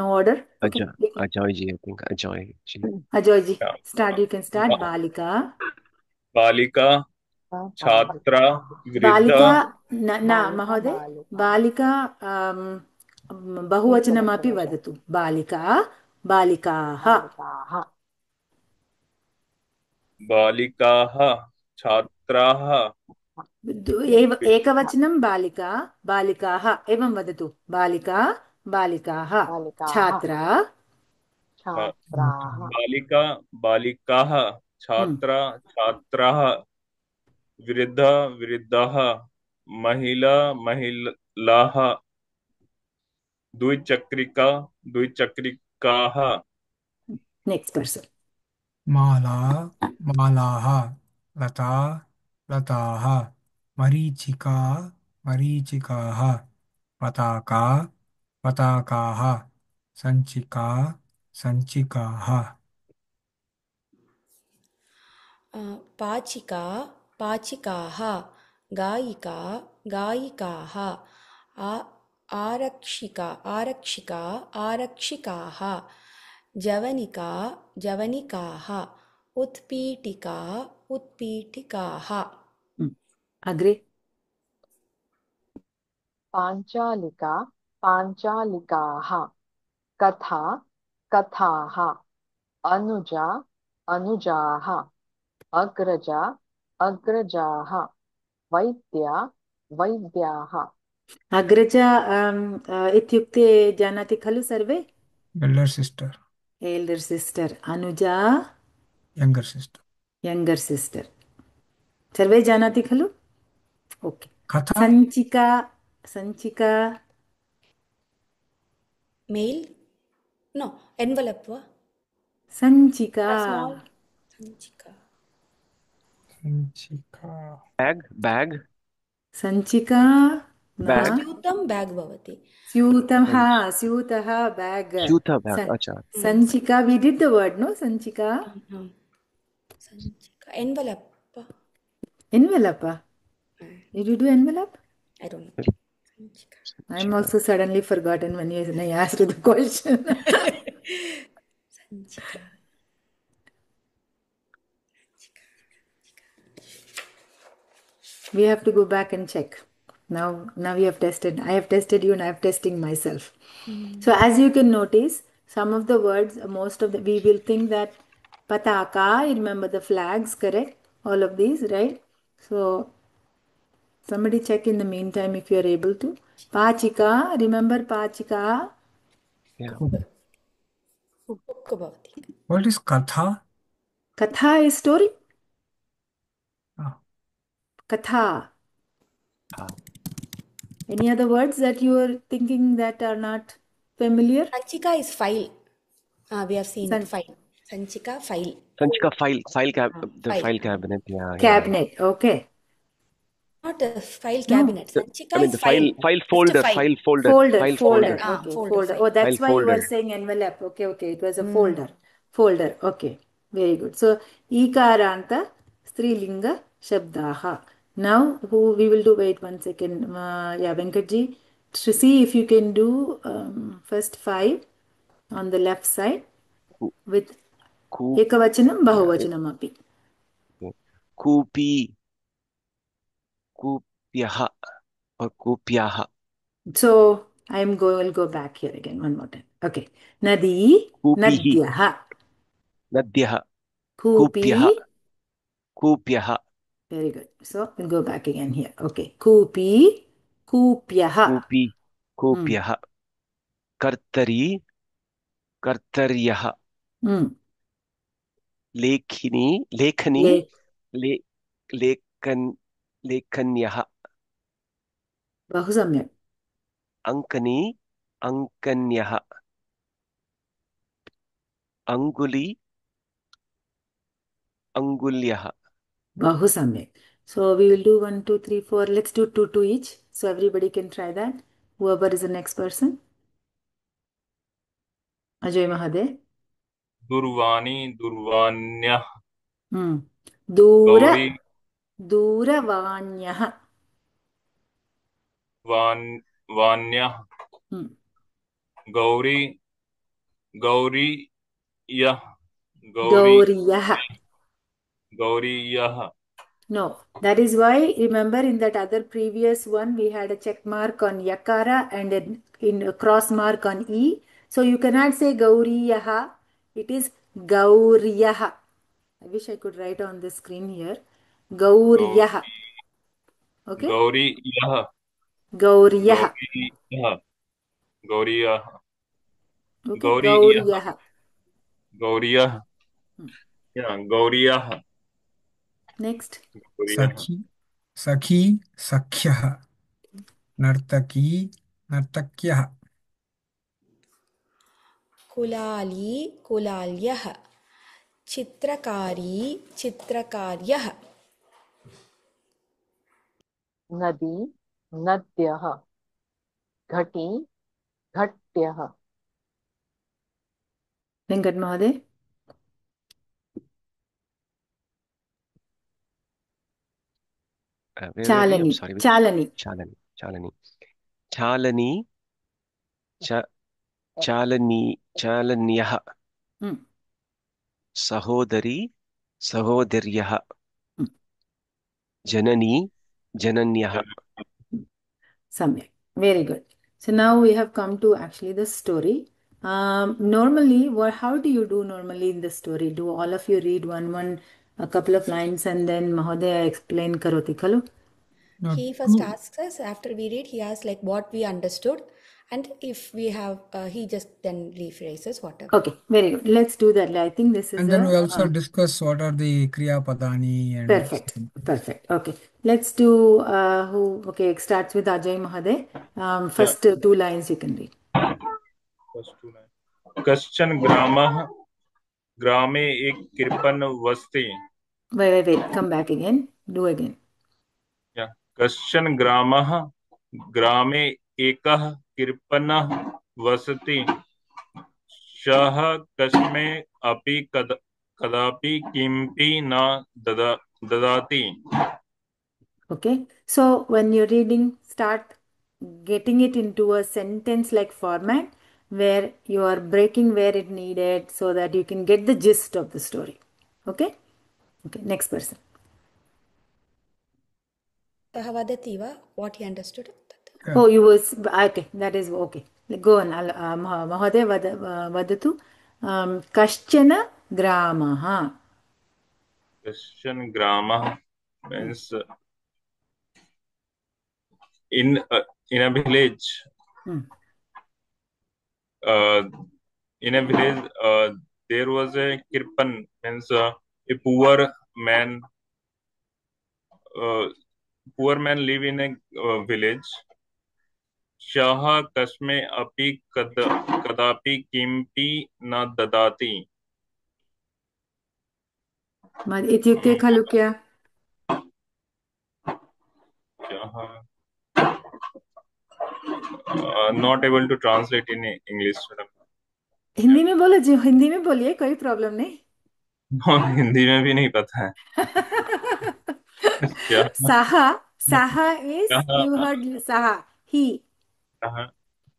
Speaker 1: order. Okay.
Speaker 6: Ajoy ji, I think. Ajoy ji.
Speaker 1: Ajoy ji. Start. You can start. Balika.
Speaker 4: बालिका छात्रा
Speaker 1: Balika.
Speaker 4: वृद्धा
Speaker 1: Na Mahoday. Balika. Bahuvachanamapi vadatu. Balika. Balikaha.
Speaker 4: बालिकाः छात्राः
Speaker 1: एकवचनं बालिका बालिकाः एवं वदतु बालिका बालिकाः छात्रा
Speaker 4: बालिका बालिकाः छात्रा छात्राः वृद्धा वृद्धाः महिला महिलाः द्विचक्रिका द्विचक्रिकाः
Speaker 1: नेक्स्ट पर्सन
Speaker 2: माला मालाः लता लताः मरीचिका मरीचिकाः पताका पताकाः सञ्चिका सञ्चिकाः
Speaker 5: पाचिका पाचिकाः गायिका गायिकाः आरक्षिका आरक्षिका आरक्षिकाः जवनिका जवनिकाः उत्पीठिका उत्पीठिकाः
Speaker 1: अग्रे
Speaker 3: पाञ्चालिका पाञ्चालिकाः कथा कथाः अनुजा अनुजाः अग्रजा अग्रजाः वैद्या वैद्याः
Speaker 1: अग्रजा इत्युक्ते जानाति खलु सर्वे?
Speaker 2: एल्डर सिस्टर,
Speaker 1: एल्डर् सिस्टर्, अनुजा
Speaker 2: यंगर सिस्टर,
Speaker 1: यंगर् सिस्टर्, सर्वे जानाति खलु? ओके।
Speaker 2: कथा
Speaker 1: सञ्चिका सञ्चिका
Speaker 5: मेल् नो एन्वलप् वा
Speaker 1: सञ्चिका
Speaker 5: स्माल् सञ्चिका
Speaker 2: संचिका
Speaker 6: बैग
Speaker 1: सञ्चिका न
Speaker 6: बैग
Speaker 5: स्यूतं बेग् भवति
Speaker 1: स्यूतं हा स्यूतः बैग
Speaker 6: स्यूता बैग अच्छा
Speaker 1: सञ्चिका we did the word no सञ्चिका
Speaker 5: सञ्चिका envelope
Speaker 1: envelope did you do envelope?
Speaker 5: I don't know सञ्चिका
Speaker 1: I'm also suddenly forgotten when I asked the question.
Speaker 5: सञ्चिका
Speaker 1: We have to go back and check. Now we have tested. I have tested you and I have testing myself. So as you can notice, some of the words, most of the, we will think that pataka, you remember the flags, correct? All of these, right? So somebody check in the meantime if you are able to. Pachika, remember Pachika?
Speaker 6: yeah
Speaker 5: book भवति
Speaker 2: what is katha?
Speaker 1: Katha is story.
Speaker 2: Ah,
Speaker 1: Katha.
Speaker 6: Ah.
Speaker 1: Any other words that you are thinking that are not familiar?
Speaker 5: सञ्चिका is file we have seen
Speaker 1: San-
Speaker 5: file सञ्चिका file
Speaker 6: Sanchika file the
Speaker 5: file.
Speaker 6: file cabinet yeah
Speaker 1: Cabinet, okay.
Speaker 5: not a file cabinet सञ्चिका
Speaker 6: I mean
Speaker 5: is
Speaker 6: the file
Speaker 5: It's a
Speaker 6: folder
Speaker 5: file.
Speaker 6: file folder
Speaker 1: Folder,
Speaker 6: file
Speaker 1: folder,
Speaker 5: Ah,
Speaker 1: okay,
Speaker 5: folder,
Speaker 1: folder.
Speaker 5: file.
Speaker 1: Oh, that's
Speaker 6: File
Speaker 1: why you were
Speaker 6: folder.
Speaker 1: saying envelope. Okay, okay, it was a folder. Folder, okay, very good. So, ikaranta strilinga shabdaha. Now, who we will do, wait 1 second. Yeah, Venkatji, to see if you can do first 5 on the left side with
Speaker 6: Ku
Speaker 1: ekavachanam, bahuvachanam api.
Speaker 6: Kupi Kupyaha or Kupyaha
Speaker 1: So, will go back here again one more time. Okay. Nadi,
Speaker 6: Kupihi
Speaker 1: nadyaha.
Speaker 6: Nadyaha
Speaker 1: Kupi.
Speaker 6: Kupyaha
Speaker 1: Very good. So we'll go back again here. Okay. Kupi, kupyaha.
Speaker 6: Kupi Kupyaha Kartari Kartaryaha
Speaker 1: Mm.
Speaker 6: Lekhini Le Lekhan Lekhanyaha
Speaker 1: Bahu samyak.
Speaker 6: Ankani Ankanyaha Anguli Angulyaha
Speaker 1: Bahu samyak. So we will do 1, 2, 3, 4. Let's do 2, 2 each. So everybody can try that. Whoever is the next person. Ajay Mahade.
Speaker 4: दुर्वाणी दुर्वाण्यः
Speaker 1: Dura.
Speaker 4: गौरी
Speaker 1: Duravanyah.
Speaker 4: वाण्यः गौरी गौरीयः
Speaker 1: Gauriyah.
Speaker 4: गौरीयः
Speaker 1: No, that is why, remember in that other previous one, we had a check mark on yakara and a cross mark on e. So you cannot say gauriyaha, it is gauriyaha. I wish I could write on the screen here. Gauriyaha. Okay?
Speaker 4: गौरीयः
Speaker 1: Gauriyaha.
Speaker 4: गौरीयः गौरीयः
Speaker 1: Okay?
Speaker 4: गौरीयः
Speaker 1: Gauriyaha.
Speaker 4: गौरीयः yeah गौरीयः
Speaker 1: Next.
Speaker 2: sakhi sakhi sakhyah nartaki nartakyah
Speaker 5: कुलाली कुलाल्यः चित्रकारी चित्रकार्यः
Speaker 3: नदी नद्यः घटी घट्यः
Speaker 1: Venkat Mahade.
Speaker 6: where were we? I'm
Speaker 1: Chalani.
Speaker 6: sorry
Speaker 1: Chalani.
Speaker 6: Chalani Chalanyah Sahodari Sahodaryah Janani Jananyah
Speaker 1: Samyak. Very good. So now we have come to actually the story. Normally, how do you do normally in the story? Do all of you read a couple of lines, and then Mahodaya explain karoti khalu?
Speaker 2: No,
Speaker 5: He first asks us, after we read, he asks like what we understood, and if we have, he just then rephrases whatever.
Speaker 1: Okay, very good. Let's do that. I think this is
Speaker 2: and then we also discuss what are the Kriya Padani and
Speaker 1: perfect. Perfect. Okay, let's do okay, it starts with Ajay Mahaday. First two lines you can read.
Speaker 4: कश्चन ग्रामः ग्रामे एक कृपण वस्ति.
Speaker 1: Wait. Come back again. Do again.
Speaker 4: Yeah. कश्चन ग्रामः ग्रामे एकः कृपणः वसति. सः कस्मै अपि कदापि किमपि न ददाति.
Speaker 1: Okay, so when you're reading, start getting it into a sentence-like format where you are breaking where it needed so that you can get the gist of the story. Okay? Okay, next person.
Speaker 5: Sah vadati va, what he understood.
Speaker 2: Yeah.
Speaker 1: Oh, you was okay. That is okay. Go on. Mahoday vadatu. Kaschana gramaha.
Speaker 4: कश्चन ग्रामः means in a village. In a village, there was a kirpan, means a poor man. Poor man live in a village. Shah kasme api kadapi kimpi na dadati.
Speaker 1: इत्युक्ते खलु क्या?
Speaker 4: Not able to translate in English.
Speaker 1: Hindi में बोलो जी, हिंदी में बोलिए, कोई problem नहीं.
Speaker 4: हिंदी में भी नहीं पता है.
Speaker 1: Saha is, you heard Saha, he.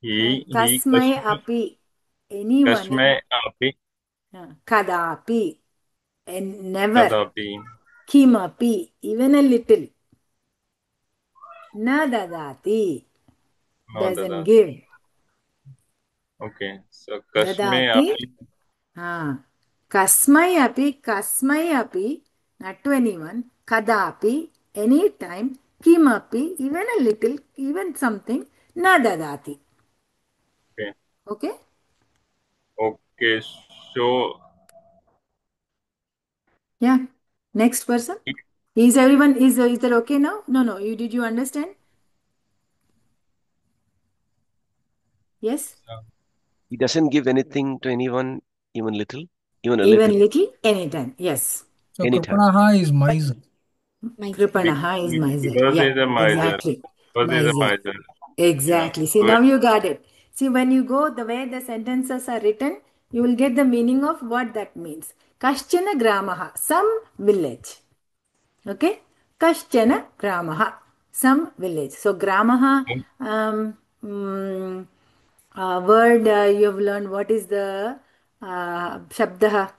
Speaker 4: He
Speaker 1: Kasmai api, anyone.
Speaker 4: Kasmai api.
Speaker 1: Kadapi, and never.
Speaker 4: Kadapi.
Speaker 1: Kimapi, even a little. Na dadati, doesn't give.
Speaker 4: Okay, so Kasmai
Speaker 1: api. Kasmai api, not to anyone. Kadapi, anytime. Kimapi, even a little, even something. Na dadati.
Speaker 4: Okay.
Speaker 1: Okay?
Speaker 4: Okay, so
Speaker 1: yeah. Next person. Is everyone, is that okay now? No. Did you understand? Yes?
Speaker 6: He doesn't give anything to anyone, even little, even a
Speaker 1: Even
Speaker 6: little.
Speaker 1: little, anytime. Yes.
Speaker 2: So
Speaker 6: Anytime.
Speaker 2: Kripanaha is miser.
Speaker 1: Kripanaha is miser.
Speaker 4: Because
Speaker 1: Yeah,
Speaker 4: is a miser.
Speaker 1: exactly.
Speaker 4: Because is a miser.
Speaker 1: Exactly.
Speaker 4: Yeah.
Speaker 1: See, now you got it. See, when you go the way the sentences are written, you will get the meaning of what that means. Kaschana gramaha, some village. Okay? Kaschana gramaha, some village. So, gramaha, word you have learned. What is the shabdaha?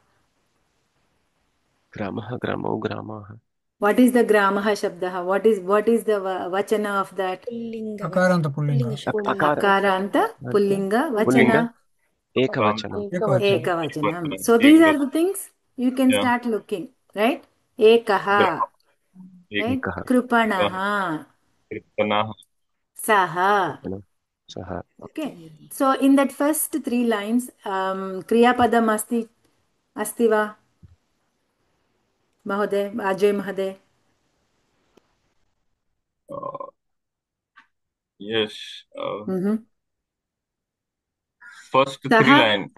Speaker 6: Gramaha, gramo, gramaha.
Speaker 1: What is the gramaha shabdaha? What is the vachana of that?
Speaker 2: Akaranta pullinga.
Speaker 1: Akaranta pullinga vachana.
Speaker 6: Ekavachanam.
Speaker 1: Ekavachanam. So these are the things you can start looking, right? Ekaha, right? Krupanaha, Saha. Okay. So in that first three lines, Kriya Padam asti va? Mahoday, Ajay Mahoday.
Speaker 4: Yes. First three line.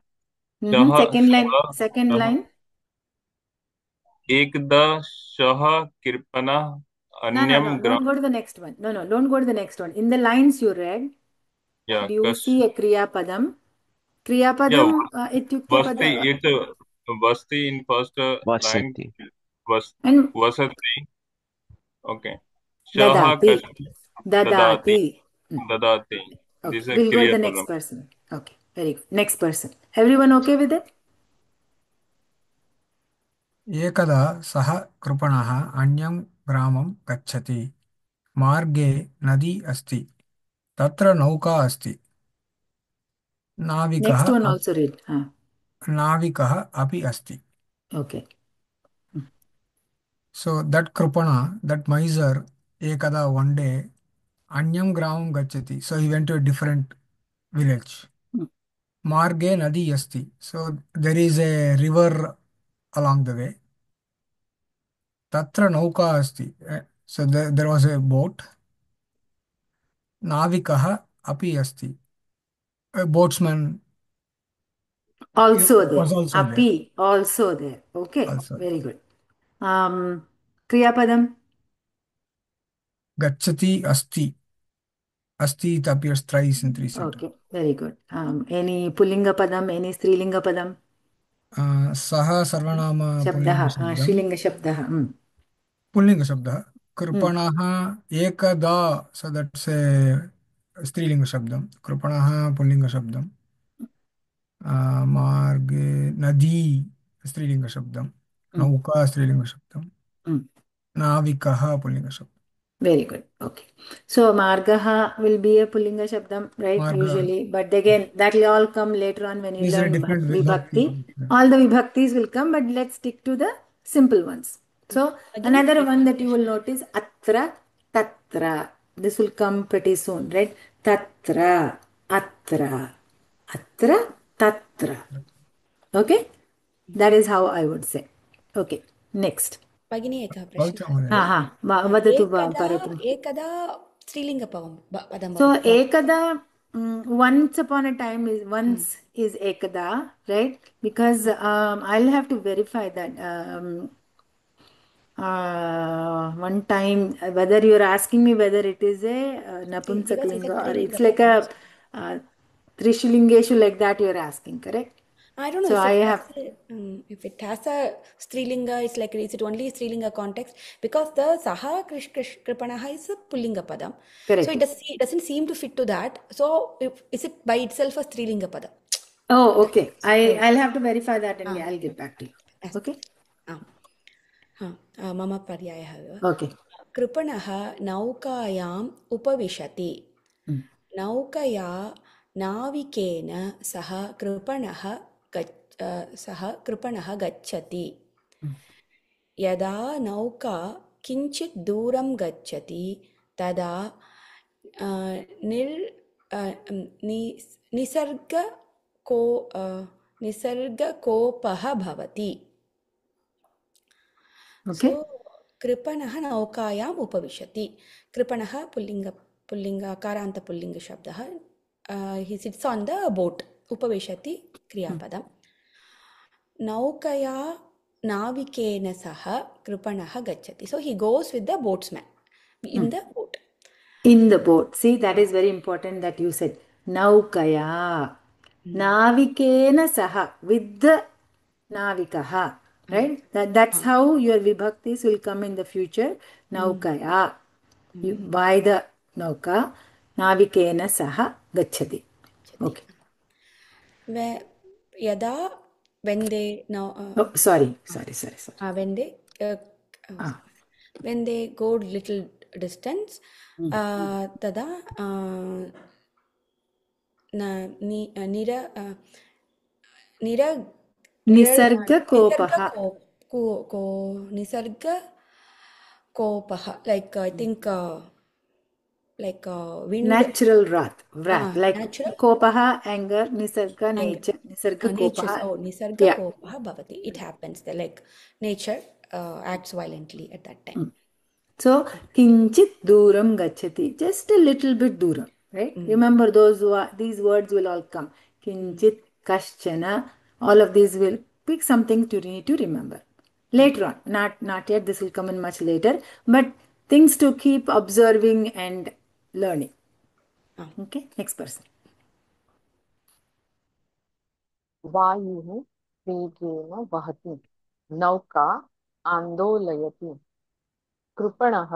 Speaker 1: Second line.
Speaker 4: Ekda Shaha Kirpana Anyam.
Speaker 1: No. Don't go to the next one. No. Don't go to the next one. In the lines you read, do you see a Kriya Padam? Kriya Padam, ityukte
Speaker 4: Vasti, it's Vasti in first line. Vasati. Okay.
Speaker 1: Dadati. Dadati.
Speaker 4: Okay.
Speaker 1: We'll go to the next person. Okay, very good. Next person. Everyone okay with it?
Speaker 2: एकदा सः कृपणः अन्यं ग्रामं गच्छति. मार्गे नदी अस्ति. तत्र नौका अस्ति। नाविकः
Speaker 1: Next one also read.
Speaker 2: नाविकः अपि अस्ति.
Speaker 1: Okay.
Speaker 2: So that Krupana, that miser, ekada one day, Anyam Gramam Gachati. So he went to a different village. Marge Nadi Asti. So there is a river along the way. Tatra Nauka Asti. So there was a boat. Navikaha Api Asti. A boatsman
Speaker 1: Also there.
Speaker 2: was also there.
Speaker 1: Api, also there. Okay.
Speaker 2: Also.
Speaker 1: Very good. Kriyapadam.
Speaker 2: Gachati Asti. Asti it appears thrice in three sentences.
Speaker 1: Okay. Very good. Any Pullinga Padam, any Strilinga Padam?
Speaker 2: Saha Sarvanama Pullinga
Speaker 1: Shabdaha.
Speaker 2: Shabdam.
Speaker 1: Shrilinga Shabdaha.
Speaker 2: Pullinga Shabda. Krupanaha ekada. So that's a Strilinga Shabdam. Krupanaha Pullinga Shabdam. Marge Nadi Strilinga Shabdam. Nauka Strilinga Shabdam. Navikaha Pullinga Shabdam.
Speaker 1: Very good. Okay. So Margaha will be a Pullinga Shabdam, right?
Speaker 2: Marga.
Speaker 1: Usually. But again, that will all come later on when you
Speaker 2: These are
Speaker 1: learn
Speaker 2: different
Speaker 1: Vibhakti. All the Vibhaktis will come, but let's stick to the simple ones. So another one that you will notice, Atra, Tatra. This will come pretty soon, right? Tatra, Atra, Atra, Tatra. Okay? That is how I would say. Okay. Next.
Speaker 5: भगिनी एकः प्रश्नः
Speaker 1: वदतु करोतु.
Speaker 5: एकदा स्त्रीलिङ्गपदं.
Speaker 1: So ekada, once upon a time is once is ekada, right? Because I'll have to verify that one time whether you're asking me whether it is a napumsaklinga or it's like a Trishilingeshu like that you're asking, correct?
Speaker 5: I don't know. So if it has a Strilinga, it's like, is it only Strilinga context? Because the Saha Kripanaha is a Pullinga padam.
Speaker 1: Correct.
Speaker 5: So it doesn't seem to fit to that. So is it by itself a Strilinga padam?
Speaker 1: Oh, okay. I'll have to verify that and I'll get back to you. Okay?
Speaker 5: Mama Paryayah.
Speaker 1: Okay.
Speaker 5: Kripanaha Naukayam Upavishati. Naukaya Navikena Saha Kripanaha गच्छति यदा नौका किञ्चित् दूरं गच्छति तदा निसर्गकोपः भवति.
Speaker 1: Okay.
Speaker 5: So कृपणः नौकायाम् उपविशति. कृपणः पुल्लिङ्ग पुल्लिङ्गशब्दः. He sits on the boat. उपविशति क्रियापदम्. Naukaya navikena saha kripanaha gachati. So he goes with the boatsman in the boat.
Speaker 1: In the boat. See, that is very important that you said. Naukaya. Navikena saha. With the navikaha. Right? That's how your vibhaktis will come in the future. Naukaya. By the nauka. Navikena saha gachati. Okay.
Speaker 5: Yada. When they now
Speaker 1: sorry.
Speaker 5: When they go little distance, tada
Speaker 1: nisarga
Speaker 5: kopaha, like I think like wind.
Speaker 1: Natural wrath. Like kopaha, anger, nisarga, nature. Nisarga kopaha.
Speaker 5: Oh, nisarga kopaha bhavati. It happens there. Like nature acts violently at that time.
Speaker 1: So, kinchit duram gachati. Just a little bit duram. Right? Remember these words will all come. Kinchit, kaschana. All of these will pick something to need to remember. Later on. Not yet. This will come in much later. But things to keep observing and learning. Okay, next person.
Speaker 3: वायुः वेगेन वहति नौका आन्दोलयति कृपणः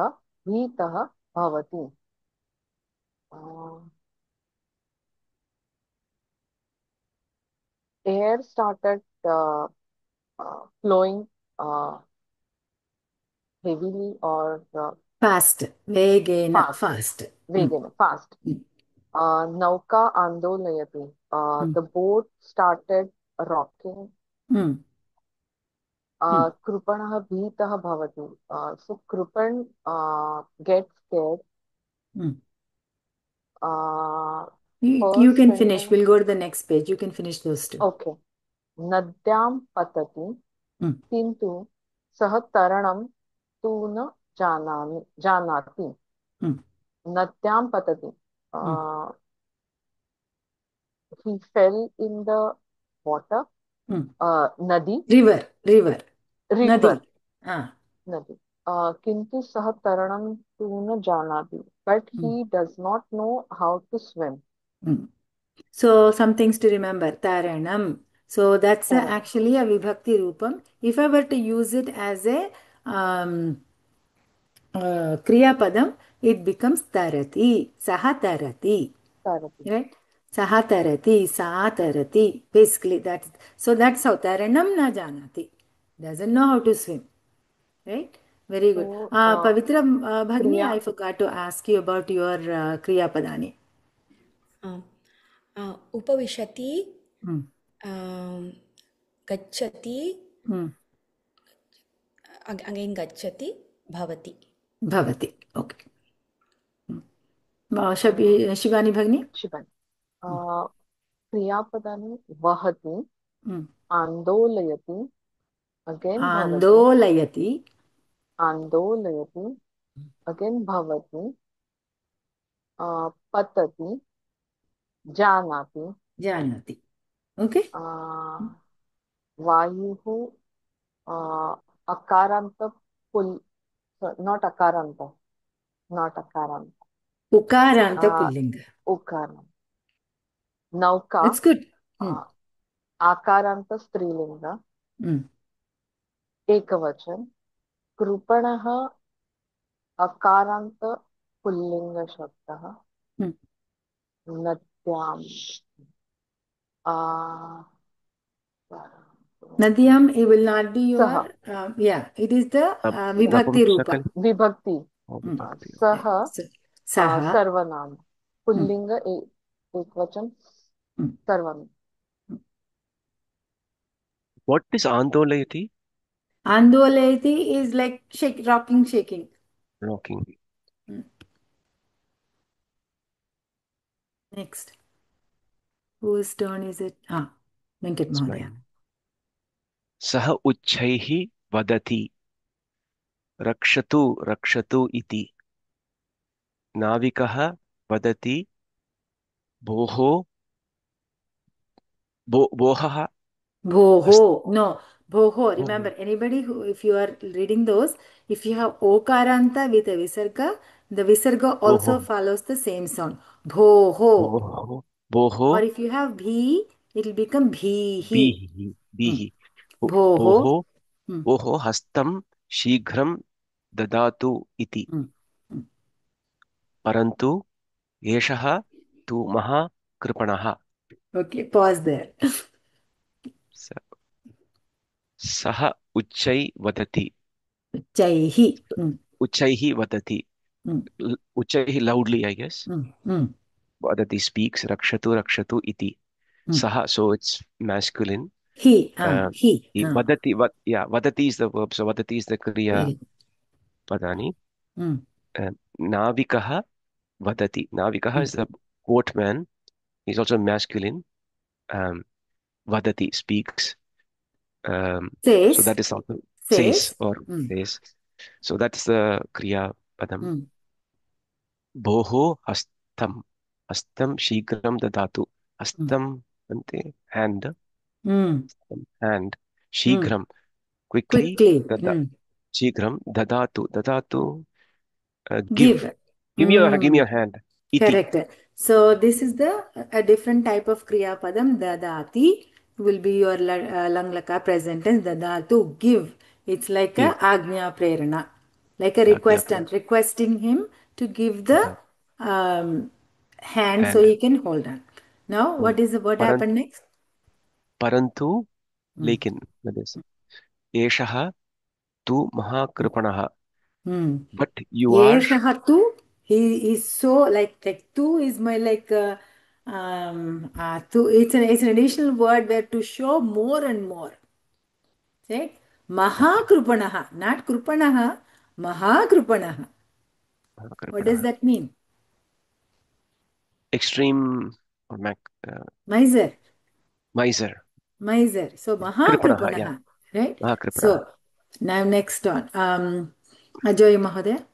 Speaker 3: भीतः भवति air started flowing heavily or
Speaker 1: fast. Vegena, fast.
Speaker 3: Vegena, fast. नौका आंदोलयति.
Speaker 1: Hmm.
Speaker 3: The boat started rocking.
Speaker 1: Hmm. Hmm.
Speaker 3: कृपणः भीतः भवति. So कृपण gets scared.
Speaker 1: Hmm. You
Speaker 3: First
Speaker 1: can finish.
Speaker 3: sentence.
Speaker 1: We'll go to the next page. You can finish those two.
Speaker 3: Okay. नद्यां पतति
Speaker 1: Hmm.
Speaker 3: किन्तु सः तरणं तु न जानाति.
Speaker 1: Hmm.
Speaker 3: नद्यां पतति.
Speaker 1: Hmm.
Speaker 3: He fell in the water.
Speaker 1: Hmm.
Speaker 3: Nadi.
Speaker 1: River.
Speaker 3: River.
Speaker 1: Nadi. Ah.
Speaker 3: Nadi. किन्तु सः तरणं तु न जानाति. But
Speaker 1: Hmm.
Speaker 3: he does not know how to swim.
Speaker 1: Hmm. So some things to remember. Taranam. So that's
Speaker 3: Taranam.
Speaker 1: actually a vibhakti rupam. If I were to use it as a kriya padam, it becomes tarati. Saha tarati.
Speaker 3: Tarati.
Speaker 1: Right? Saha tarati. Sa tarati. Basically that's how taranam na janati. Doesn't know how to swim. Right? Very good.
Speaker 3: So
Speaker 1: Pavitra Bhagini,
Speaker 3: kriya
Speaker 1: I forgot to ask you about your kriya padani.
Speaker 5: उपविशति,
Speaker 1: Hmm.
Speaker 5: गच्छति,
Speaker 1: Hmm.
Speaker 5: Again गच्छति, भवति.
Speaker 1: Bhavati. Okay. Shivani Bhagini?
Speaker 3: शिवानि. क्रियापदानि वहति,
Speaker 1: Hmm.
Speaker 3: आन्दोलयति, again भवति,
Speaker 1: Andolayati.
Speaker 3: आन्दोलयति, again भवति, पतति, जानाति,
Speaker 1: Janati. Okay?
Speaker 3: वायुः अकारान्त पुल् नाट् अकारान्त
Speaker 1: Ukaranta Pullinga.
Speaker 3: उकारान्त. नौका
Speaker 1: That's good. Hmm.
Speaker 3: आकारान्त स्त्रीलिङ्ग,
Speaker 1: Hmm.
Speaker 3: एकवचन. कृपणः अकारान्त पुल्लिङ्गशब्दः.
Speaker 1: Hmm.
Speaker 3: नद्यां
Speaker 1: Nadiyam, it will not be
Speaker 3: सः
Speaker 1: your, it is the Vibhakti Rupa.
Speaker 6: नपुंसकल
Speaker 3: विभक्ति.
Speaker 1: Hmm.
Speaker 3: सः
Speaker 1: Saha.
Speaker 3: सर्वनाम. पुल्लिङ्ग एकवचन.
Speaker 1: Hmm.
Speaker 3: सर्वनाम.
Speaker 6: What is Andolayati?
Speaker 1: Andolayati is like rocking, shaking.
Speaker 6: Rocking.
Speaker 1: Next. Whose turn is it? Venkat
Speaker 6: It's
Speaker 1: Mahodaya.
Speaker 6: mine. सः उच्चैः वदति रक्षतु रक्षतु इति. नाविकः वदति भोः भोः
Speaker 1: Bhoho. No. Bhoho. Remember, anybody who, if you are reading those, if you have Okaranta with a Visarga, the Visarga also
Speaker 6: भोः
Speaker 1: follows the same sound. Bhoho.
Speaker 6: भोः भोः
Speaker 1: Or if you have Bhi, it will become Bhihi.
Speaker 6: बीहि
Speaker 1: Hmm.
Speaker 6: बीहि
Speaker 1: Bhoho.
Speaker 6: भोः
Speaker 1: Hmm.
Speaker 6: भोः हस्तं शीघ्रं ददातु इति.
Speaker 1: Hmm. Hmm.
Speaker 6: परन्तु एषः तु महाकृपणः.
Speaker 1: Okay, pause there.
Speaker 6: सः उच्चैः वदति.
Speaker 1: Chaihi. Hmm.
Speaker 6: उच्चैः वदति.
Speaker 1: Hmm.
Speaker 6: उच्चैः loudly, I guess.
Speaker 1: Hmm. Hmm.
Speaker 6: वदति speaks रक्षतु रक्षतु इति. सः, so it's masculine.
Speaker 1: He.
Speaker 6: Vadati, vadati is the verb, so vadati is the kriya padani.
Speaker 1: Hmm.
Speaker 6: Navikaha vadati. Navikaha is the boatman. He's also masculine. Vadati speaks.
Speaker 1: Says.
Speaker 6: So that is also
Speaker 1: Says.
Speaker 6: or says. So that's the kriya padam. Boho hastam. Hastam shigram dadatu. Hastam, hand. Hand. Shigram. Quickly. Shigram dadatu. Dadatu. Give. Give me your hand. Iti.
Speaker 1: Correct. So this is a different type of kriya padam. Dadati will be your langlaka present tense. Dadatu, give. It's like a agnya prerana, like a request. I'm requesting him to give the hand so he can hold on. Now, what happened next?
Speaker 6: Parantu, lekin. Eshah tu mahakripanah. But you are.
Speaker 1: Eshah tu, He is so like tu is my tu. It's an additional word where to show more and more. Right? Mahakrupanaha, not Krupanaha, Mahakrupanaha. What does that mean?
Speaker 6: Extreme or
Speaker 1: Miser.
Speaker 6: miser.
Speaker 1: Miser. So
Speaker 6: Kripanaha, yeah.
Speaker 1: Mahakrupanaha, right?
Speaker 6: Mahakripanaha.
Speaker 1: So now next on. Ajoy Mahoday.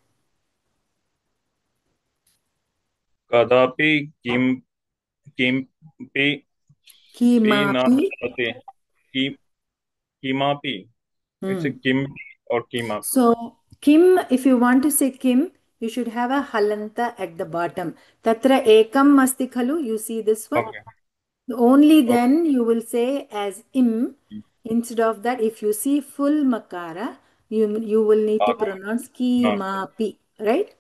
Speaker 4: कदापि किमपि न
Speaker 1: Kimapi.
Speaker 4: ददाति किमापि. It's a kim or kimapi.
Speaker 1: So Kim, if you want to say Kim, you should have a halanta at the bottom. Tatra ekam asti khalu. You see this one?
Speaker 4: Okay.
Speaker 1: Only then you will say as im. Instead of that, if you see full makara, you will need to pronounce kimapi, right?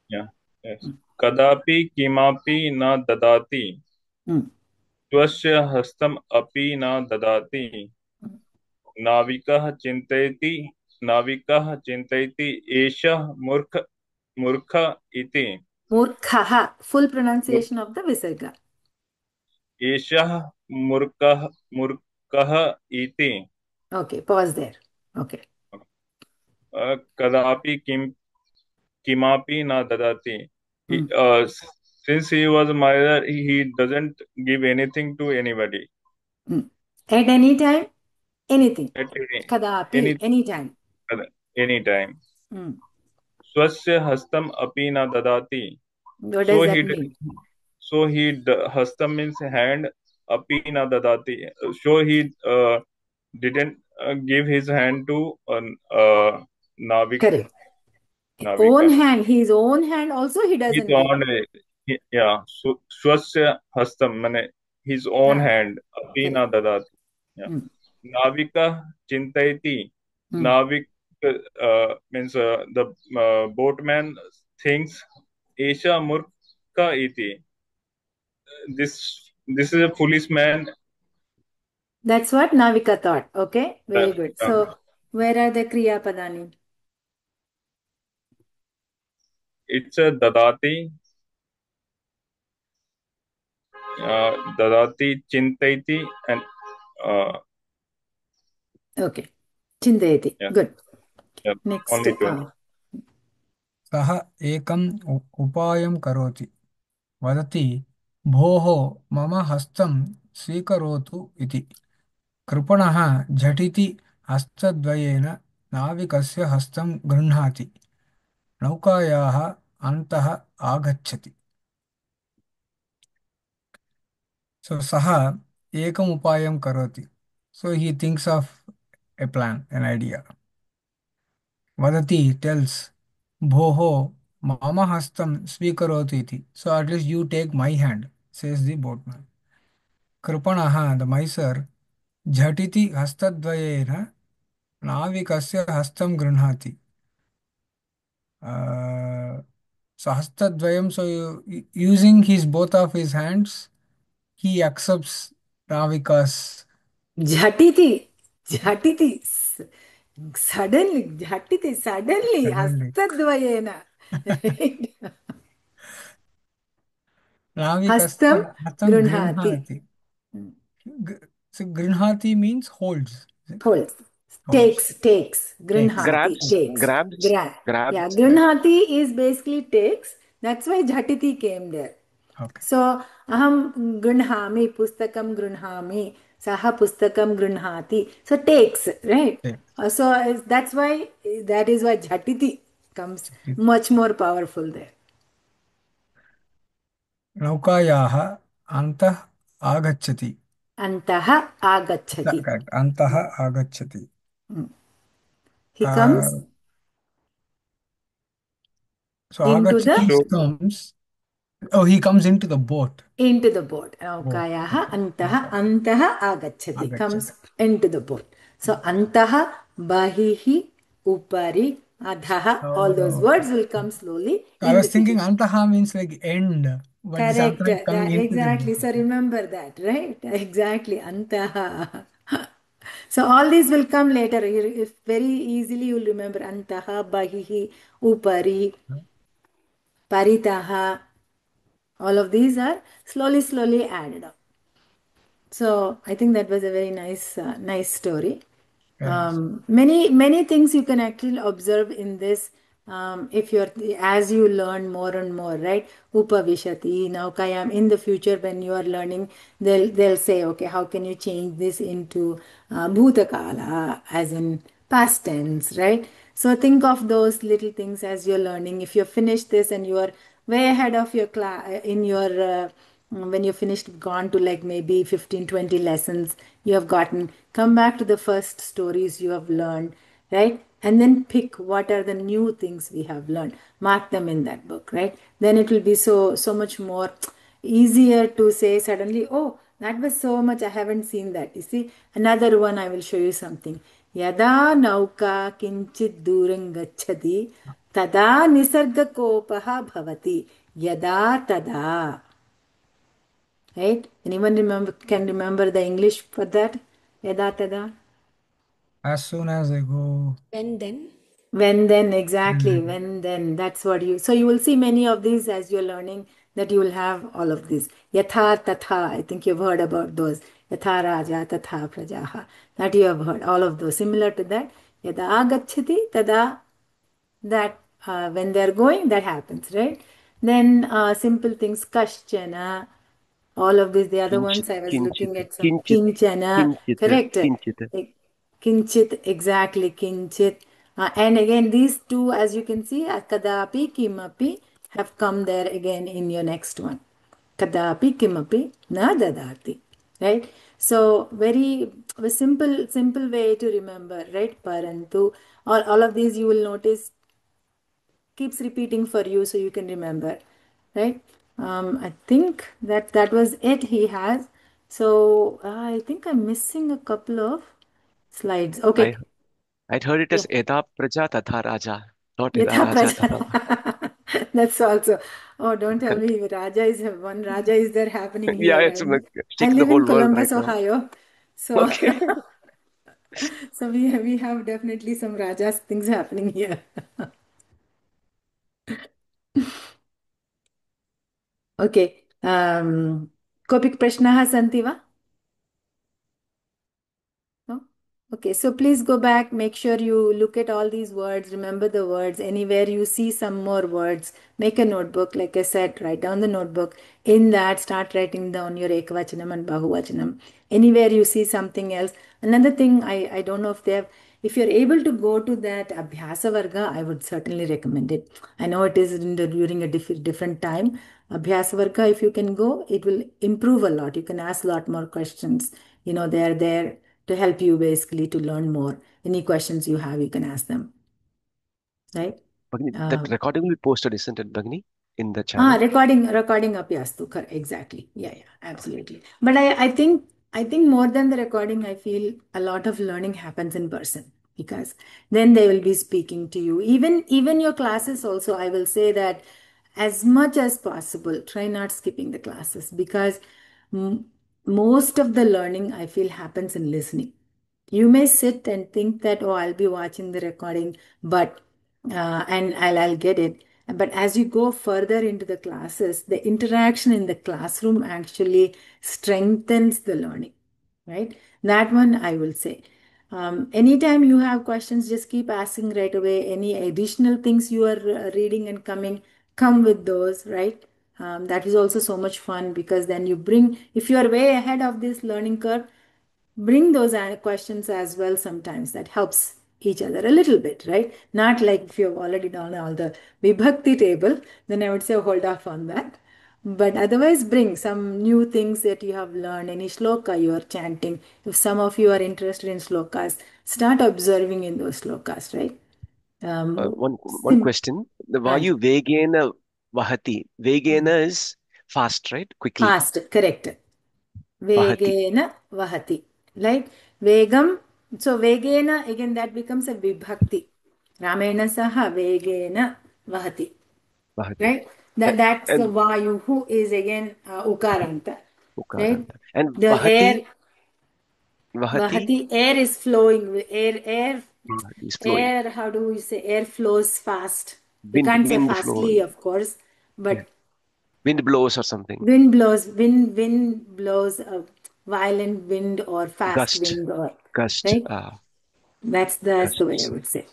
Speaker 4: Yeah. Yes. कदापि किमपि न ददाति. स्वस्य हस्तम् अपि न ददाति. नाविकः चिन्तयति एषः मूर्ख इति.
Speaker 1: Murkhaha, full pronunciation of the visarga.
Speaker 4: एषः मूर्खः इति.
Speaker 1: Okay, pause there. Okay.
Speaker 4: कदापि किमपि न ददाति. Since he was a miser, he doesn't give anything to anybody.
Speaker 1: At any time, anything.
Speaker 4: At
Speaker 1: Kadapi, anytime.
Speaker 4: anytime. स्वस्य हस्तम् अपि न ददाति.
Speaker 1: What does that mean?
Speaker 4: So hastam means hand, api na dadati. So he didn't give his hand to Navik.
Speaker 1: Correct.
Speaker 4: Navika.
Speaker 1: Own hand, his own hand also he doesn't give.
Speaker 4: Yeah. So swasya hastam, mane his own hand, api na dadati. Yeah. Navika chintayati. Navik means the boatman thinks Esha murka iti. This is a foolish man.
Speaker 1: That's what Navika thought. Okay, very good. So where are the Kriya Padani?
Speaker 4: It's a dadati, chintayati, and
Speaker 1: okay, Chindayati.
Speaker 4: Yeah.
Speaker 1: Good.
Speaker 4: Yeah,
Speaker 1: Next.
Speaker 4: only two.
Speaker 2: सः एकम् उपायं करोति वदति भोः मम हस्तं स्वीकरोतु इति कृपणः झटिति हस्तद्वयेन नाविकस्य हस्तं गृह्णाति नौकायाः अन्तः आगच्छति So सः एकम् उपायं करोति So he thinks of a plan, an idea. Vadati tells Bhoho mama hastam svikaro iti. So at least you take my hand, says the boatman. Kripanaha, the miser, jhatiti hastadvayena navikasya hastam grunhati. So hastadvayam, so using his both of his hands, he accepts Navika's.
Speaker 1: Jhatiti. Suddenly, hastadvayena. Hastam grunhati.
Speaker 2: So grunhati means holds.
Speaker 1: Holds. Takes. Grunhati.
Speaker 6: Grabs.
Speaker 1: Yeah, grunhati is basically takes. That's why jhatiti came there.
Speaker 2: Okay.
Speaker 1: So, aham grunhami, pustakam grunhami, saha pustakam grunhati. So, takes, right? So, that is why jhatiti comes much more powerful there.
Speaker 2: Naukayaha antah agachati.
Speaker 1: Antah agachati.
Speaker 2: Correct. Antah agachati.
Speaker 1: He comes.
Speaker 2: So agachati comes. Oh, he comes into the boat.
Speaker 1: Into the boat. Naukayaha antah agachati. Comes into the boat. So antaha, bahihi, upari, adhaha, all those words will come slowly.
Speaker 2: I was thinking antaha means like end.
Speaker 1: Correct. Exactly. So remember that, right? Exactly. Antaha. So all these will come later. If very easily you'll remember antaha, bahihi, upari. paritaha. All of these are slowly added up. So I think that was a very nice story.
Speaker 2: Yes.
Speaker 1: Many things you can actually observe in this. If you're as you learn more and more, right? Upavishati now kayam. In the future, when you are learning, they'll say, okay, how can you change this into bhutakala, as in past tense, right? So think of those little things as you're learning. If you're finished this and you are way ahead of your class in your when you finished, gone to like maybe 15-20 lessons you have gotten, come back to the first stories you have learned, right? And then pick what are the new things we have learned, mark them in that book, right? Then it will be so much more easier to say suddenly, oh, that was so much, I haven't seen that. You see, another one, I will show you something. Yada nauka kinchit durang gachati tada nisargakopaha bhavati. Yada tada. Right? Anyone can remember the English for that? Yada tada.
Speaker 2: As soon as I go.
Speaker 5: When then?
Speaker 1: When then, exactly.
Speaker 2: Mm.
Speaker 1: When then, that's what you. So you will see many of these as you're learning, that you will have all of these. Yatha tatha. I think you've heard about those. Yatha raja tatha prajaha. That you have heard. All of those. Similar to that. Yada agachati tada. That when they're going, that happens, right? Then simple things. Kashchana. All of these, the other
Speaker 6: Kinchit,
Speaker 1: ones I was
Speaker 6: kinchit,
Speaker 1: looking at some
Speaker 6: kinchit,
Speaker 1: kinchana,
Speaker 6: kinchit,
Speaker 1: correct?
Speaker 6: kinchit.
Speaker 1: Kinchit, exactly, kinchit. And again, these two, as you can see, kadapi, kimapi, have come there again in your next one. Kadapi, kimapi, na dadati, right? So very a simple way to remember, right? Parantu. All of these you will notice keeps repeating for you so you can remember, right? I think that was it he has. So I think I'm missing a couple of slides.
Speaker 6: I
Speaker 1: Okay.
Speaker 6: I'd heard it
Speaker 1: Yeah.
Speaker 6: as Eda Praja Tatha Raja, not Eda
Speaker 1: Yatha
Speaker 6: Raja Tatha.
Speaker 1: Praja. That's also. Oh, don't tell
Speaker 6: Correct.
Speaker 1: me Raja is one Raja is there happening
Speaker 6: Yeah,
Speaker 1: here.
Speaker 6: it's like
Speaker 1: I
Speaker 6: shaking the
Speaker 1: live in
Speaker 6: whole world right
Speaker 1: Columbus,
Speaker 6: now.
Speaker 1: Ohio. So
Speaker 6: Okay.
Speaker 1: so we have definitely some Rajas things happening here. Okay. Kopi prashnaः सन्ति वा? No? Okay, so please go back, make sure you look at all these words, remember the words. Anywhere you see some more words, make a notebook. Like I said, write down the notebook. In that, start writing down your ekvachanam and bahuvachanam. Anywhere you see something else. Another thing, I don't know if they have, if you're able to go to that Abhyasa Varga, I would certainly recommend it. I know it is during a different time. Abhyasa Varga, if you can go, it will improve a lot. You can ask a lot more questions. They are there to help you basically to learn more. Any questions you have, you can ask them, right?
Speaker 6: Bhagini, that
Speaker 1: Uh,
Speaker 6: recording will be posted, isn't it, Bhagini, in the channel?
Speaker 1: recording api astu, exactly. Yeah, absolutely. But I think more than the recording, I feel a lot of learning happens in person, because then they will be speaking to you. Even your classes also, I will say that as much as possible, try not skipping the classes, because m- most of the learning I feel happens in listening. You may sit and think that, oh, I'll be watching the recording, but and I'll get it. But as you go further into the classes, the interaction in the classroom actually strengthens the learning, right? That one I will say. Anytime you have questions, just keep asking right away. Any additional things you are reading and come with those, right? That is also so much fun, because then if you are way ahead of this learning curve, bring those questions as well. Sometimes that helps each other a little bit, right? Not like if you've already done all the vibhakti table, then I would say hold off on that. But otherwise, bring some new things that you have learned, any shloka you are chanting. If some of you are interested in shlokas, start observing in those shlokas, right?
Speaker 6: One
Speaker 1: Sim-
Speaker 6: question. The
Speaker 1: Hanji.
Speaker 6: Vayu Vegena Vahati. Vegena is fast, right? Quickly.
Speaker 1: Fast, correct.
Speaker 6: Vahati.
Speaker 1: Vegena vahati. Right? Vegam. So Vegena, again, that becomes a vibhakti. Ramena saha Vegena vahati.
Speaker 6: Vahati.
Speaker 1: Right? That's the
Speaker 6: And
Speaker 1: Vayu, who is again Ukaranta. Right?
Speaker 6: Ukaranta. And
Speaker 1: The air,
Speaker 6: Vahati. Vahati.
Speaker 1: vahati, air is flowing.
Speaker 6: Vahati is flowing.
Speaker 1: Air, how do we say? Air flows fast. We
Speaker 6: Wind,
Speaker 1: can't say
Speaker 6: wind flow.
Speaker 1: fastly, of course. but
Speaker 6: Wind blows or something.
Speaker 1: wind blows a violent wind or fast
Speaker 6: Gust.
Speaker 1: wind or
Speaker 6: Gust.
Speaker 1: right. That's the way I
Speaker 6: Gust.
Speaker 1: would say.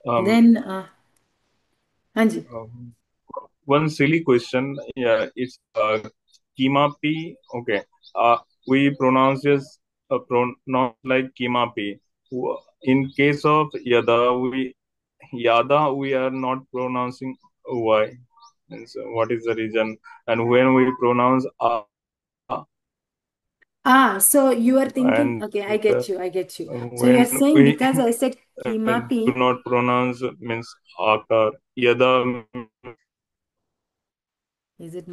Speaker 4: Um,
Speaker 1: Then, Anji.
Speaker 4: one silly question. Yeah, it's Kimapi. Okay. We pronounce like Kimapi. In case of Yada, we are not pronouncing Y. And so what is the reason? And when we pronounce
Speaker 1: So you are thinking,
Speaker 4: and
Speaker 1: okay, I get you. So you are
Speaker 4: when
Speaker 1: saying
Speaker 4: we
Speaker 1: because I said
Speaker 4: do
Speaker 1: Kimapi,
Speaker 4: not pronounce means Akar. Yada,
Speaker 1: is it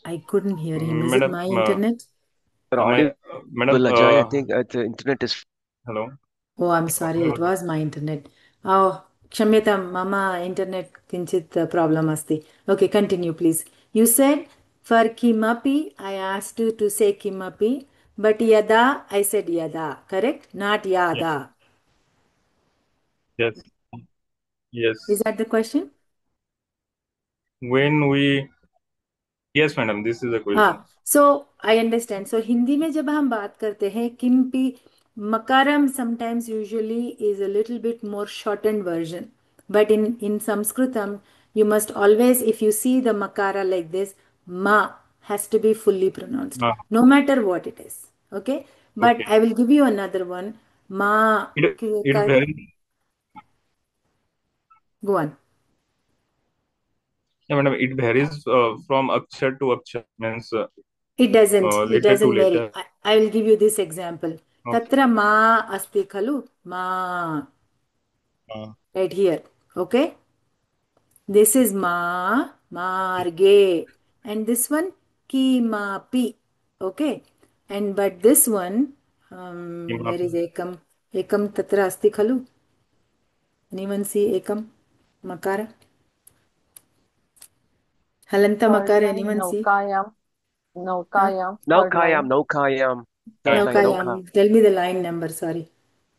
Speaker 1: I couldn't hear him. Is it
Speaker 4: madam,
Speaker 1: my internet?
Speaker 6: Audible,
Speaker 4: madam,
Speaker 6: Ajay. I think the internet is.
Speaker 4: hello.
Speaker 1: Oh, I'm sorry, it was my internet. Oh, Kshamyatam, Mama, internet kinchit problem asti. Okay, continue, please. You said for Kimapi, I asked you to say Kimapi, but Yada, I said Yada, correct? Not Yada.
Speaker 4: Yes, yes.
Speaker 1: Is that the question?
Speaker 4: When we, yes, madam, this is the question.
Speaker 1: हाँ, so I understand. So Hindi में जब हम बात करते हैं किम्पी makaram sometimes usually is a little bit more shortened version, but in Sanskritam you must always, if you see the makara like this, ma has to be fully pronounced
Speaker 4: Ah,
Speaker 1: no matter what it is. Okay, but
Speaker 4: okay.
Speaker 1: I will give you another one. Ma,
Speaker 4: It varies.
Speaker 1: go on.
Speaker 4: Yeah, madam, it varies from akshar to akshar. Means
Speaker 1: It doesn't. It
Speaker 4: letter to
Speaker 1: doesn't vary.
Speaker 4: letter.
Speaker 1: I will give you this example.
Speaker 4: Okay.
Speaker 1: Tatra ma asti khalu ma. Right here. Okay. This is ma marge, and this one ki ma pi. Okay. And but this one, where is ekam? Ekam tatra asti khalu. Anyone see ekam makara? Halanta makara.
Speaker 3: Third line,
Speaker 1: Anyone see? Huh?
Speaker 3: third line.
Speaker 6: Naukayam. Third line, Nauka.
Speaker 1: Naukayam. Tell me the line number. Sorry.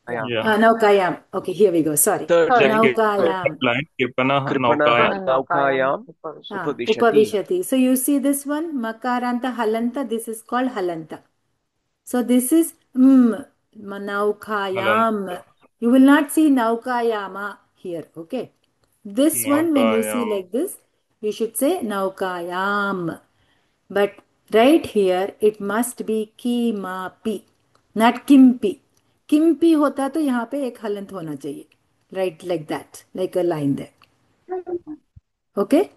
Speaker 6: Yeah.
Speaker 4: Yeah.
Speaker 1: Naukayam. Okay, here we go. Sorry.
Speaker 6: Third
Speaker 3: Third,
Speaker 6: line.
Speaker 3: third.
Speaker 1: Naukayam.
Speaker 4: Line Kirpana
Speaker 6: Kripanaha
Speaker 4: Naukayam.
Speaker 6: Naukayam
Speaker 3: Upavishati.
Speaker 6: Upavishati.
Speaker 1: Upavishati. So you see this one, makaranta halanta, this is called halanta. So this is naukayam.
Speaker 4: Halanta.
Speaker 1: You will not see naukayama here, okay? This one, when you see
Speaker 4: Naukayam.
Speaker 1: like this, you should say naukayam. But right here, it must be kimapi, not kimpi. Kimpi होता तो यहाँ pay एक हलंत होना चाहिए. Right, like that, like a line there. Okay?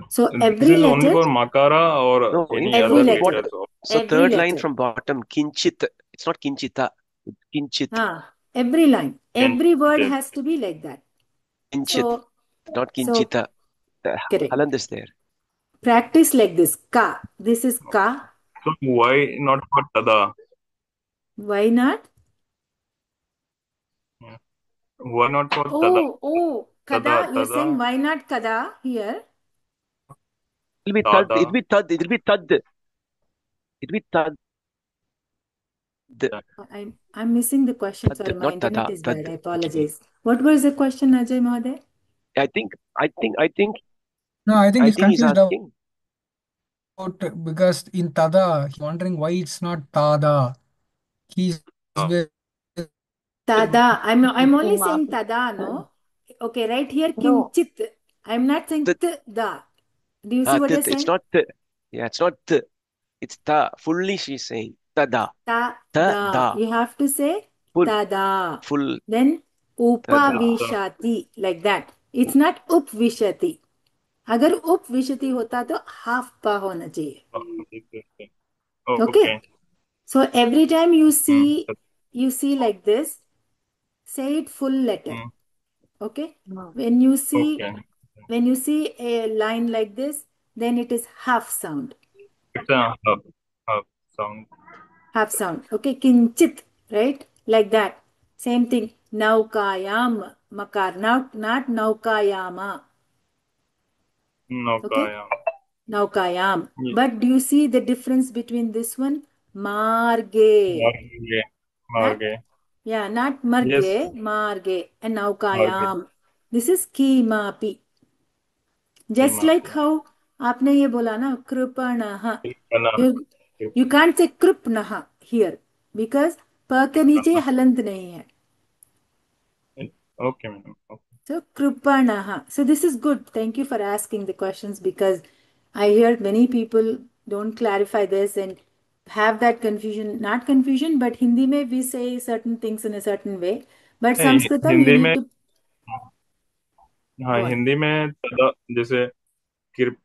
Speaker 1: So
Speaker 4: This
Speaker 1: every
Speaker 4: is only
Speaker 1: letter,
Speaker 4: for Makara or
Speaker 6: No,
Speaker 4: any
Speaker 1: every
Speaker 4: other
Speaker 1: letter,
Speaker 4: letters.
Speaker 6: so
Speaker 1: every
Speaker 6: third line
Speaker 1: letter.
Speaker 6: from bottom, kinchit. It's not kinchita. Kinchit.
Speaker 1: Every line, every word
Speaker 4: Yes.
Speaker 1: has to be like that.
Speaker 6: Kinchit.
Speaker 1: So,
Speaker 6: Not
Speaker 1: so
Speaker 6: kinchita. The
Speaker 1: correct.
Speaker 6: haland is there.
Speaker 1: Practice like this. Ka. This is ka.
Speaker 4: So why not for Tada?
Speaker 1: Why not?
Speaker 4: Why not for Tada?
Speaker 1: Oh, kada. You're saying why not kada here?
Speaker 6: It'll be tad.
Speaker 4: Tada.
Speaker 6: It'll be tad. It'll be tad. It'll be tad.
Speaker 1: I'm missing the question.
Speaker 6: Tad,
Speaker 1: Sorry, my
Speaker 6: not
Speaker 1: internet
Speaker 6: tada.
Speaker 1: is
Speaker 6: Tad.
Speaker 1: bad. I apologize. What was the question, Ajay Mahoday?
Speaker 6: I think
Speaker 2: No, I think he's
Speaker 6: he's
Speaker 2: confused about
Speaker 6: asking.
Speaker 2: because in Tada, he's wondering why it's not Tada. He's very
Speaker 1: Tada. I'm only saying
Speaker 3: Kimapi.
Speaker 1: tada, no? Okay, right here,
Speaker 3: No,
Speaker 1: kinchit. I'm not saying
Speaker 6: The
Speaker 1: da. Do you see what you're
Speaker 6: it's
Speaker 1: saying?
Speaker 6: not the. Yeah, it's not the. It's ta. Fully she's saying tada.
Speaker 1: Ta
Speaker 6: Ta
Speaker 1: da.
Speaker 6: da.
Speaker 1: You have to say
Speaker 6: Full.
Speaker 1: tada.
Speaker 6: Full.
Speaker 1: Then
Speaker 6: Tada.
Speaker 1: upavishati, like that. It's not upvishati. अगर उपविशति होता तो half पा होना चाहिए.
Speaker 4: Oh,
Speaker 1: Okay.
Speaker 4: okay.
Speaker 1: So every time you see like this, say it full letter. Okay.
Speaker 3: no.
Speaker 1: When you see
Speaker 4: Okay.
Speaker 1: a line like this, then it is half sound.
Speaker 4: It's a hub sound.
Speaker 1: Half sound. Okay. Kinchit, right? Like that. Same thing. Naukayam. Makar. Not naukayama. Okay.
Speaker 4: Naukayam.
Speaker 1: Naukayam.
Speaker 4: Yeah.
Speaker 1: But do you see the difference between this one? Marge.
Speaker 4: Marge.
Speaker 1: Not,
Speaker 4: Marge.
Speaker 1: yeah, not marge,
Speaker 4: Yes.
Speaker 1: marge. And
Speaker 4: Marge.
Speaker 1: naukayam. This is kimapi. Just like how आपने ये बोला ना कृपणः, you can't say कृपणः here because प के नीचे हलंत नहीं है.
Speaker 4: Okay, madam. Okay.
Speaker 1: So kripanaha. So this is good. Thank you for asking the questions because I hear many people don't clarify this and have that confusion. Not confusion, but Hindi mein we say certain things in a certain way. But
Speaker 4: नहीं,
Speaker 1: Sanskritam you
Speaker 4: Hindi
Speaker 1: need
Speaker 4: में,
Speaker 1: to
Speaker 4: हाँ,
Speaker 1: go on.
Speaker 4: Hindi में जैसे कृप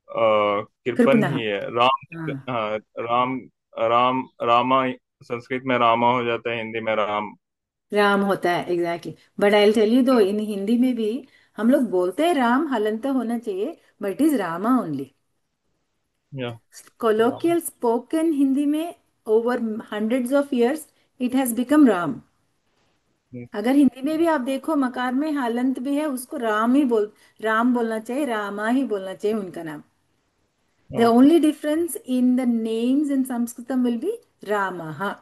Speaker 4: coupon
Speaker 1: Kripanaha.
Speaker 4: ही है राम.
Speaker 1: हाँ.
Speaker 4: हाँ, राम. रामा संस्कृत में रामा हो जाता है, हिंदी में राम.
Speaker 1: राम होता है exactly. But I tell you though in Hindi में भी हम लोग बोलते हैं राम हलंत होना चाहिए बट इट इज रामा only.
Speaker 4: Yeah.
Speaker 1: Colloquial spoken Hindi में over hundreds of years it has become Ram. अगर हिंदी में भी आप देखो मकार में हालंत भी है उसको राम बोलना चाहिए, रामा ही बोलना चाहिए उनका नाम. The only difference in the names in Sanskritam will be Ramaha,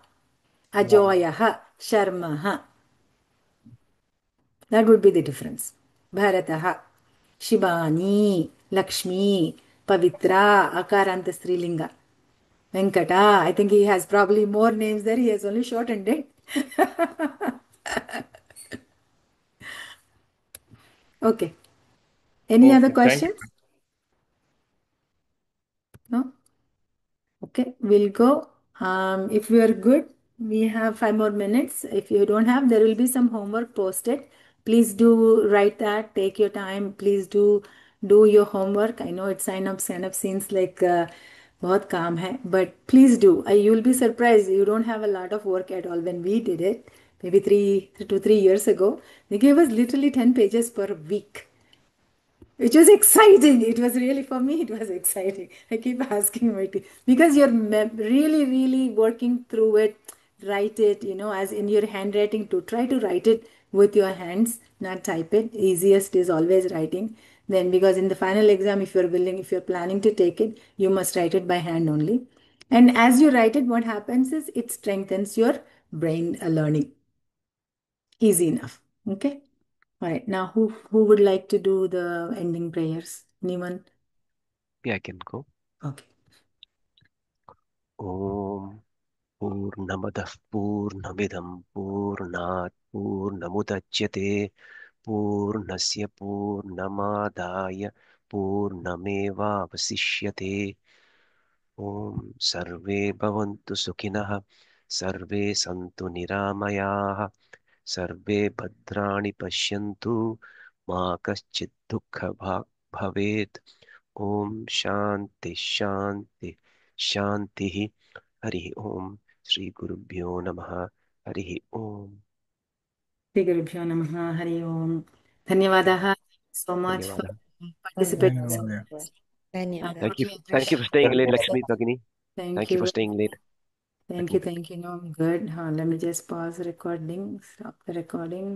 Speaker 1: Ajoyaha, Sharmaha. That would be the difference. Bharataha, Shibani, Lakshmi, Pavitra, Akaranta Strilinga. Venkata, I think he has probably more names there. He has only shortened it. Okay. Any other
Speaker 4: Okay, thank you.
Speaker 1: questions? No? Okay, we'll go. If we are good, we have 5 more minutes. If you don't have, there will be some homework posted. Please do write that. Take your time. Please do your homework. I know it sign up seems like बहुत काम है, but please do. You'll be surprised. You don't have a lot of work at all. When we did it, maybe 3 years ago, they gave us literally 10 pages per week. Which was exciting. It was really, for me, it was exciting. I keep asking my team because you're really, really working through it, write it, as in your handwriting to try to write it with your hands, not type it. Easiest is always writing. Then, because in the final exam, if you're planning to take it, you must write it by hand only. And as you write it, what happens is it strengthens your brain learning. Easy enough. Okay. All right. Now, who would like to do the ending prayers? Anyone?
Speaker 6: Yeah, I can go.
Speaker 1: Okay.
Speaker 6: Om Purnamadah Purnamidam Purnat Purnamudachyate Purnasya Purnamadaya Purnamevavasishyate. Om Sarve Bhavantu Sukhinah Sarve Santu Niramayaः Sarve Bhadrani Pashyantu Ma Kaschid Dukkha Bhavet. Om Shanti Shanti Shanti. Hari Om. Shri Gurubhyo Namaha. Hari Om.
Speaker 1: Shri Gurubhyo Namaha. Hari Om. Dhanyavadaha so much for
Speaker 6: Dhanyawada.
Speaker 1: participating. I
Speaker 5: ಧನ್ಯವಾದ.
Speaker 6: Thank you.
Speaker 1: really
Speaker 6: Thank you
Speaker 1: appreciate
Speaker 6: for staying late,
Speaker 1: it.
Speaker 6: Lakshmi Bhagini.
Speaker 1: Thank
Speaker 6: Thank you for
Speaker 1: you.
Speaker 6: staying late.
Speaker 1: Thank you. Thank you. No, good. Let me just pause recording. Stop the recording.